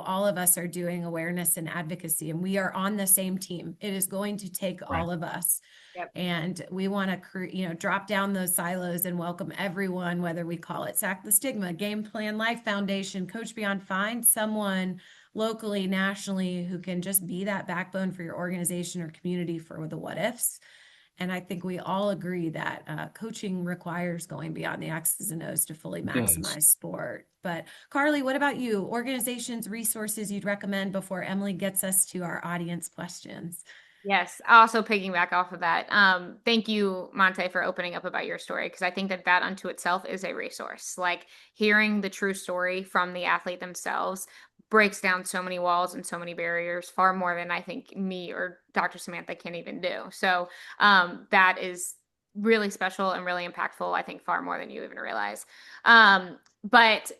all of us are doing awareness and advocacy and we are on the same team. It is going to take right. all of us. Yep. And we want to drop down those silos and welcome everyone, whether we call it Sack the Stigma, Game Plan Life Foundation, Coach Beyond, find someone locally, nationally who can just be that backbone for your organization or community for the what ifs. And I think we all agree that coaching requires going beyond the X's and O's to fully It does. maximize sport. But Carly, what about you? Organizations, resources you'd recommend before Emily gets us to our audience questions? Yes, also piggyback off of that. Thank you, Montee, for opening up about your story because I think that that unto itself is a resource. Like hearing the true story from the athlete themselves breaks down so many walls and so many barriers, far more than I think me or Dr. Samantha can even do. So that is really special and really impactful. I think far more than you even realize. And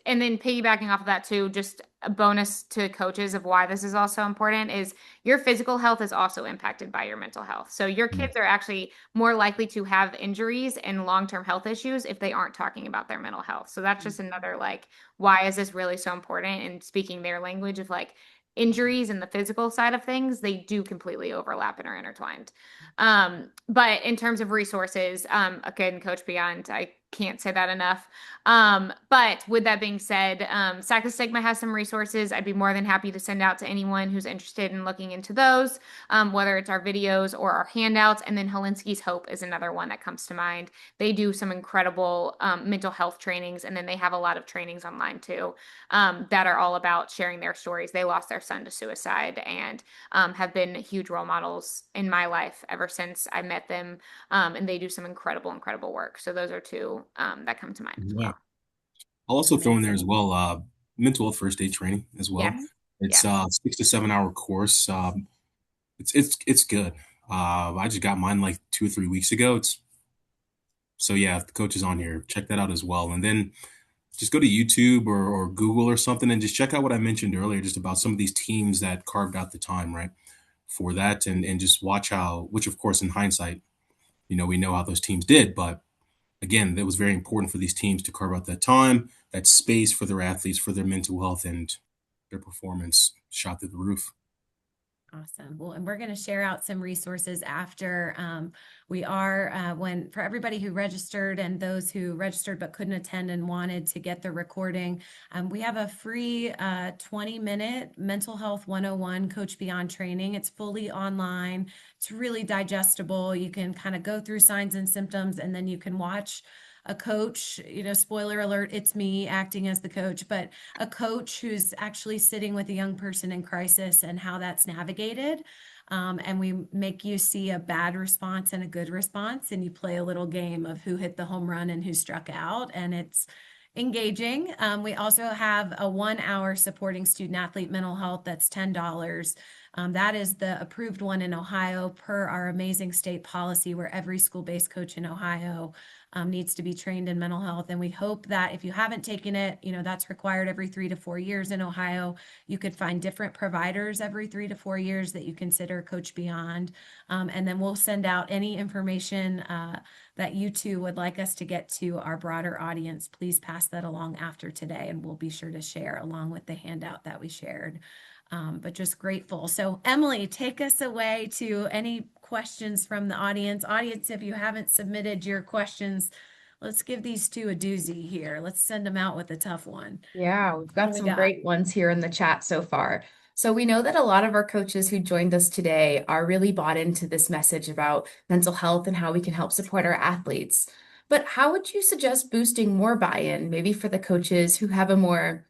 then piggybacking off of that too, just a bonus to coaches of why this is also important is your physical health is also impacted by your mental health. So your Mm. kids are actually more likely to have injuries and long-term health issues if they aren't talking about their mental health. So that's just another like, why is this really so important? And speaking their language of like injuries and the physical side of things, they do completely overlap and are intertwined. But in terms of resources, again, Coach Beyond, I can't say that enough. But with that being said, Sack the Stigma has some resources. I'd be more than happy to send out to anyone who's interested in looking into those, whether it's our videos or our handouts. And then Helinski's Hope is another one that comes to mind. They do some incredible mental health trainings, and then they have a lot of trainings online too that are all about sharing their stories. They lost their son to suicide and have been huge role models in my life ever since I met them. And they do some incredible, incredible work. So those are two that come to mind as Yeah. well. I'll also throw in there as Amazing. well mental health first aid training as well. Yes. It's Yes. 6 to 7 hour course. It's good. I just got mine like 2 or 3 weeks ago. So yeah, if the coach is on here, check that out as well. And then just go to YouTube or Google or something and just check out what I mentioned earlier, just about some of these teams that carved out the time, right, for that, and just watch how, which of course in hindsight, we know how those teams did, but again, it was very important for these teams to carve out that time, that space for their athletes, for their mental health, and their performance shot through the roof. Awesome. Well, and we're going to share out some resources after we are for everybody who registered and those who registered but couldn't attend and wanted to get the recording. We have a free 20-minute mental health 101 Coach Beyond training. It's fully online. It's really digestible. You can kind of go through signs and symptoms and then you can watch a coach, spoiler alert, it's me acting as the coach, but a coach who's actually sitting with a young person in crisis and how that's navigated. And we make you see a bad response and a good response, and you play a little game of who hit the home run and who struck out. And engaging. We also have a 1 hour supporting student athlete mental health that's $10. That is the approved one in Ohio per our amazing state policy, where every school-based coach in Ohio needs to be trained in mental health. And we hope that if you haven't taken it, that's required every 3 to 4 years in Ohio. You could find different providers every 3 to 4 years that you consider Coach Beyond. And then we'll send out any information that you two would like us to get to our broader audience. Please pass that along after today, and we'll be sure to share along with the handout that we shared. But just grateful. So Emily, take us away to any questions from the audience. Audience, if you haven't submitted your questions, let's give these two a doozy here. Let's send them out with a tough one. Yeah, we've What got do we some got? great ones here in the chat so far. So we know that a lot of our coaches who joined us today are really bought into this message about mental health and how we can help support our athletes. But how would you suggest boosting more buy-in, maybe for the coaches who have a more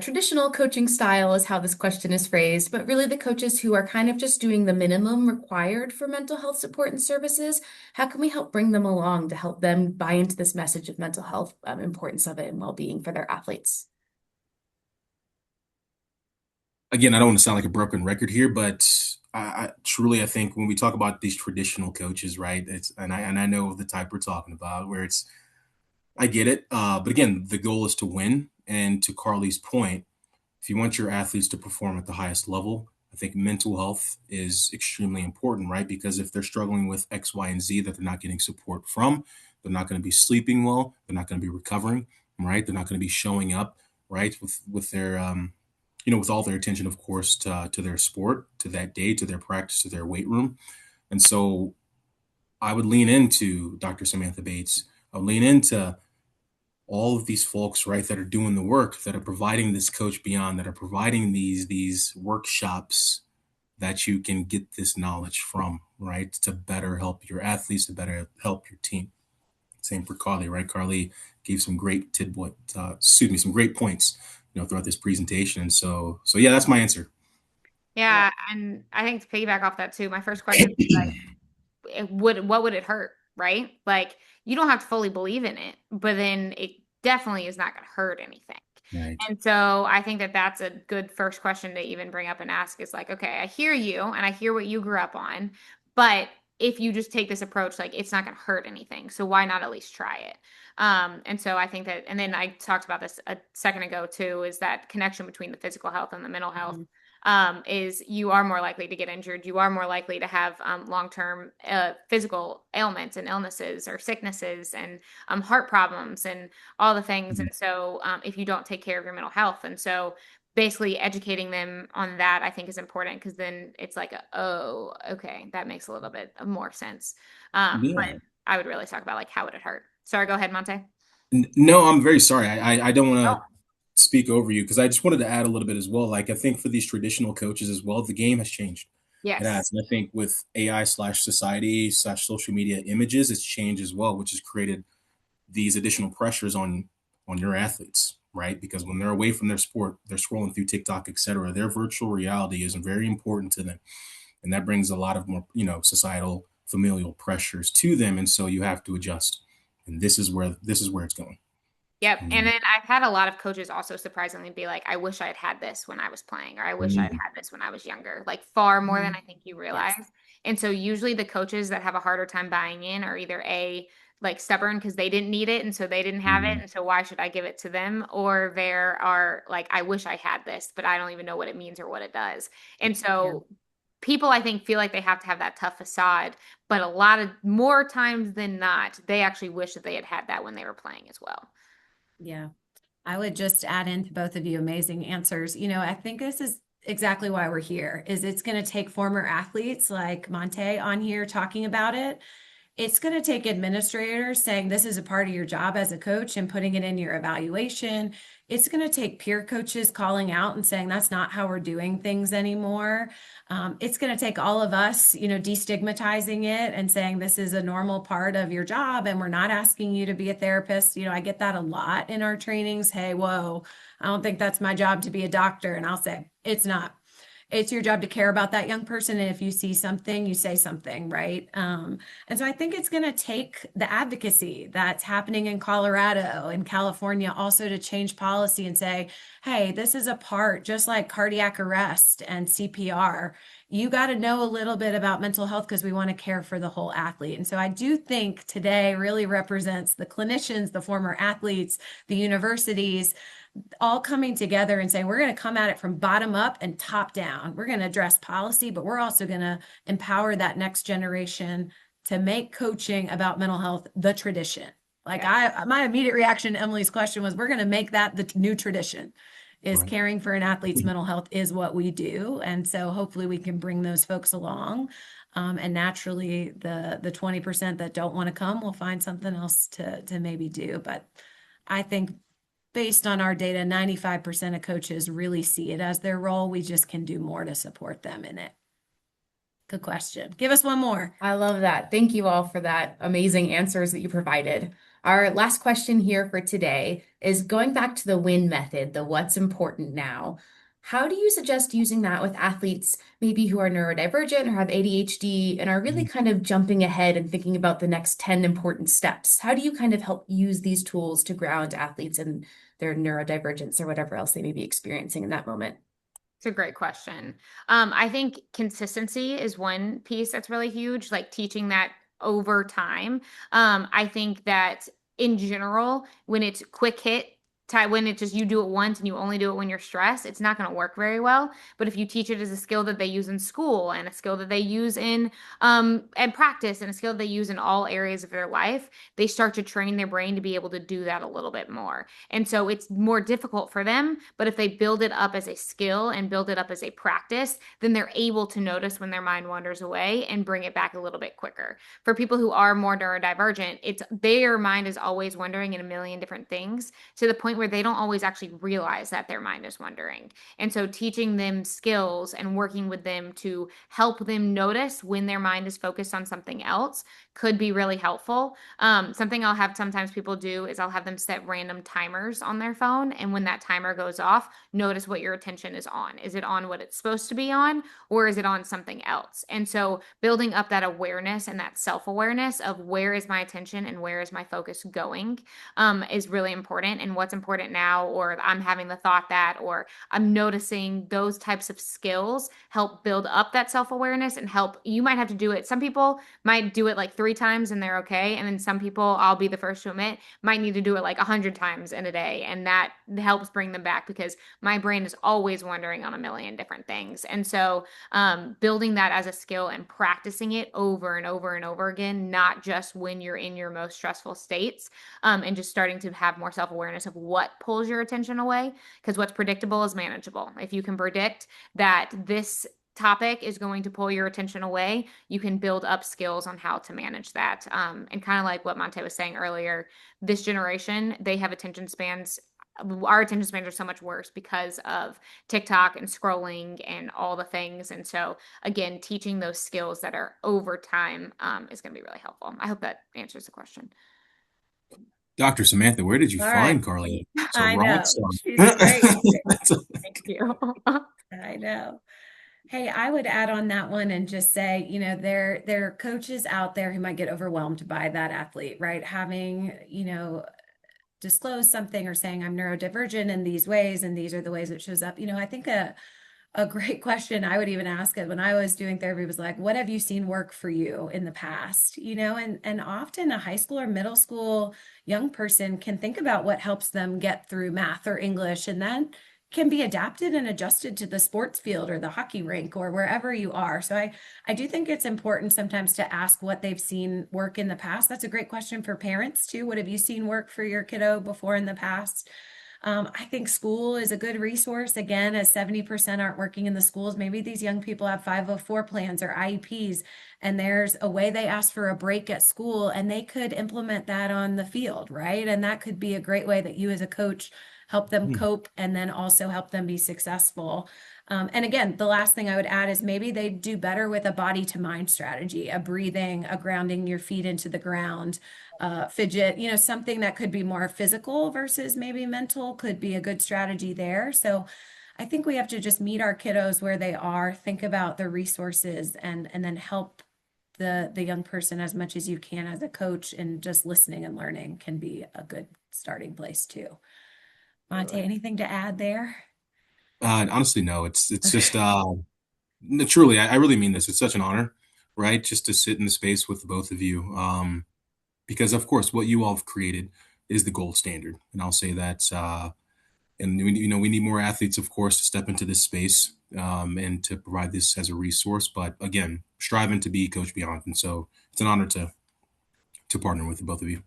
traditional coaching style is how this question is phrased, but really the coaches who are kind of just doing the minimum required for mental health support and services? How can we help bring them along to help them buy into this message of mental health, importance of it and well-being for their athletes? Again, I don't want to sound like a broken record here, but I truly, I think when we talk about these traditional coaches, right? And I know the type we're talking about, where I get it. But again, the goal is to win. And to Carly's point, if you want your athletes to perform at the highest level, I think mental health is extremely important, right? Because if they're struggling with X, Y, and Z that they're not getting support from, they're not going to be sleeping well, they're not going to be recovering, right? They're not going to be showing up, right, with their with all their attention, of course, to their sport, to that day, to their practice, to their weight room. And so I would lean into Dr. Samantha Bates. I would lean into all of these folks, right, that are doing the work, that are providing this Coach Beyond, that are providing these workshops that you can get this knowledge from, right, to better help your athletes, to better help your team. Same for Carly, right? Carly gave some great some great points, throughout this presentation. And so yeah, that's my answer. Yeah, and I think to piggyback off that too, my first question is like, what would it hurt, right? Like you don't have to fully believe in it, but then it definitely is not going to hurt anything. Right. And so I think that that's a good first question to even bring up and ask is like, okay, I hear you and I hear what you grew up on, but if you just take this approach, like it's not going to hurt anything. So why not at least try it? And so I think that, and then I talked about this a second ago too, is that connection between the physical health and the mental health. Is you are more likely to get injured. You are more likely to have long-term physical ailments and illnesses or sicknesses and heart problems and all the things. Mhm. And so if you don't take care of your mental health, and so basically educating them on that, I think is important because then it's like, oh, okay, that makes a little bit of more sense. But Yeah. I would really talk about like how would it hurt. Sorry, go ahead, Montee. No, I'm very sorry. I don't want Oh, to speak over you because I just wanted to add a little bit as well. Like I think for these traditional coaches as well, the game has changed. It yes. has. And I think with AI/society/social media images, it's changed as well, which has created these additional pressures on your athletes, right? Because when they're away from their sport, they're scrolling through TikTok, etc. Their virtual reality is very important to them. And that brings a lot of more, societal familial pressures to them. And so you have to adjust. And this is where it's going. Yep. And Mhm. then I've had a lot of coaches also surprisingly be like, I wish I'd had this when I was playing, or I wish I'd Mhm. had this when I was younger, like far more than I think you realize. Yes. And so usually the coaches that have a harder time buying in are either A, like stubborn because they didn't need it and so they didn't have it. Mhm. And so why should I give it to them? Or there are like, I wish I had this, but I don't even know what it means or what it does. And Yeah. so people I think feel like they have to have that tough facade, but a lot of more times than not, they actually wish that they had had that when they were playing as well. Yeah. I would just add into both of you amazing answers. I think this is exactly why we're here, is it's going to take former athletes like Montee on here talking about it. It's going to take administrators saying this is a part of your job as a coach and putting it in your evaluation. It's going to take peer coaches calling out and saying that's not how we're doing things anymore. It's going to take all of us, destigmatizing it and saying this is a normal part of your job and we're not asking you to be a therapist. I get that a lot in our trainings. Hey, whoa, I don't think that's my job to be a doctor. And I'll say, it's not. it's your job to care about that young person. And if you see something, you say something, right? And so I think it's going to take the advocacy that's happening in Colorado and California also to change policy and say, hey, this is a part, just like cardiac arrest and CPR. You got to know a little bit about mental health because we want to care for the whole athlete. And so I do think today really represents the clinicians, the former athletes, the universities, all coming together and saying, we're going to come at it from bottom up and top down. We're going to address policy, but we're also going to empower that next generation to make coaching about mental health the tradition. Like my immediate reaction to Emily's question was, we're going to make that the new tradition. Is Right. caring for an athlete's mental health is what we do. And so hopefully we can bring those folks along. And naturally the 20% that don't want to come will find something else to maybe do. But I think based on our data, 95% of coaches really see it as their role. We just can do more to support them in it. Good question. Give us one more. I love that. Thank you all for that amazing answers that you provided. Our last question here for today is going back to the WIN method, the what's important now. How do you suggest using that with athletes maybe who are neurodivergent or have ADHD and are really kind of jumping ahead and thinking about the next 10 important steps? How do you kind of help use these tools to ground athletes in their neurodivergence or whatever else they may be experiencing in that moment? It's a great question. I think consistency is one piece that's really huge, like teaching that over time. I think that in general, when it's quick hit, when it just you do it once and you only do it when you're stressed, it's not going to work very well. But if you teach it as a skill that they use in school and a skill that they use in and practice and a skill they use in all areas of their life, they start to train their brain to be able to do that a little bit more. And so it's more difficult for them, but if they build it up as a skill and build it up as a practice, then they're able to notice when their mind wanders away and bring it back a little bit quicker. For people who are more neurodivergent, it's their mind is always wandering in a million different things to the point where they don't always actually realize that their mind is wandering. And so teaching them skills and working with them to help them notice when their mind is focused on something else could be really helpful. Something I'll have sometimes people do is I'll have them set random timers on their phone. And when that timer goes off, notice what your attention is on. Is it on what it's supposed to be on, or is it on something else? And so building up that awareness and that self-awareness of where is my attention and where is my focus going is really important. And what's important now, or I'm having the thought that, or I'm noticing those types of skills help build up that self-awareness and help. You might have to do it. Some people might do it like 3 times and they're okay. And then some people, I'll be the first to admit, might need to do it like 100 times in a day. And that helps bring them back because my brain is always wondering on a million different things. And so building that as a skill and practicing it over and over and over again, not just when you're in your most stressful states, and just starting to have more self-awareness of what pulls your attention away. Because what's predictable is manageable. If you can predict that this topic is going to pull your attention away, you can build up skills on how to manage that. And kind of like what Montee was saying earlier, this generation, they have attention spans. Our attention spans are so much worse because of TikTok and scrolling and all the things. And so, again, teaching those skills that are over time is going to be really helpful. I hope that answers the question. Dr. Samantha, where did you All find right. Carly? It's a I rock know. star. She's great. Thank you. I know. Hey, I would add on that one and just say, there are coaches out there who might get overwhelmed by that athlete, right? Having, disclosed something or saying I'm neurodivergent in these ways, and these are the ways it shows up. I think a great question I would even ask it when I was doing therapy was like, what have you seen work for you in the past? And often a high school or middle school young person can think about what helps them get through math or English, and then can be adapted and adjusted to the sports field or the hockey rink or wherever you are. So I do think it's important sometimes to ask what they've seen work in the past. That's a great question for parents too. What have you seen work for your kiddo before in the past? I think school is a good resource. Again, as 70% aren't working in the schools, maybe these young people have 504 plans or IEPs, and there's a way they ask for a break at school, and they could implement that on the field, right? And that could be a great way that you as a coach help them cope and then also help them be successful. And again, the last thing I would add is maybe they do better with a body to mind strategy, a breathing, a grounding your feet into the ground, fidget, something that could be more physical versus maybe mental could be a good strategy there. So I think we have to just meet our kiddos where they are, think about the resources, and then help the young person as much as you can as a coach, and just listening and learning can be a good starting place too. Montee, anything to add there? Honestly, no. It's Okay. just no, truly, I really mean this. It's such an honor, right? Just to sit in the space with the both of you. Because of course, what you all have created is the gold standard, and I'll say that. And we need more athletes, of course, to step into this space and to provide this as a resource. But again, striving to be Coach Beyond, and so it's an honor to partner with the both of you.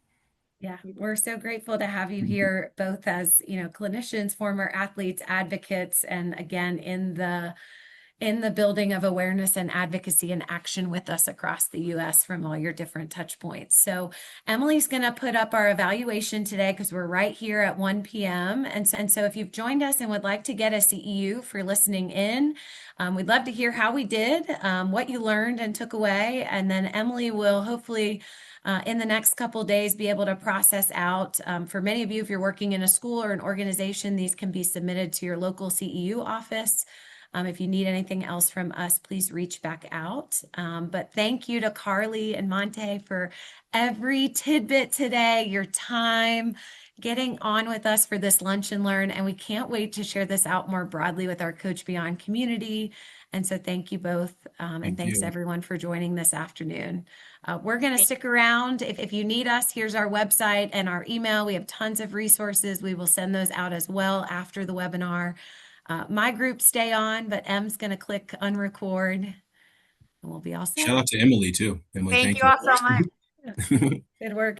Yeah, we're so grateful to have you here, both as, clinicians, former athletes, advocates, and again in the building of awareness and advocacy and action with us across the US from all your different touch points. So Emily's going to put up our evaluation today because we're right here at 1 p.m. And so if you've joined us and would like to get a CEU for listening in, we'd love to hear how we did, what you learned and took away. And then Emily will hopefully in the next couple days be able to process out. For many of you, if you're working in a school or an organization, these can be submitted to your local CEU office. If you need anything else from us, please reach back out. But thank you to Carly and Montee for every tidbit today, your time, getting on with us for this Lunch and Learn. And we can't wait to share this out more broadly with our Coach Beyond community. And so thank you both. And Thank thanks you. everyone for joining this afternoon. We're going to stick around. If you need us, here's our website and our email. We have tons of resources. We will send those out as well after the webinar. My group stay on, but M's going to click unrecord and we'll be all set. Shout out to Emily too. Emily, Thank thank you all so much. you. Good work.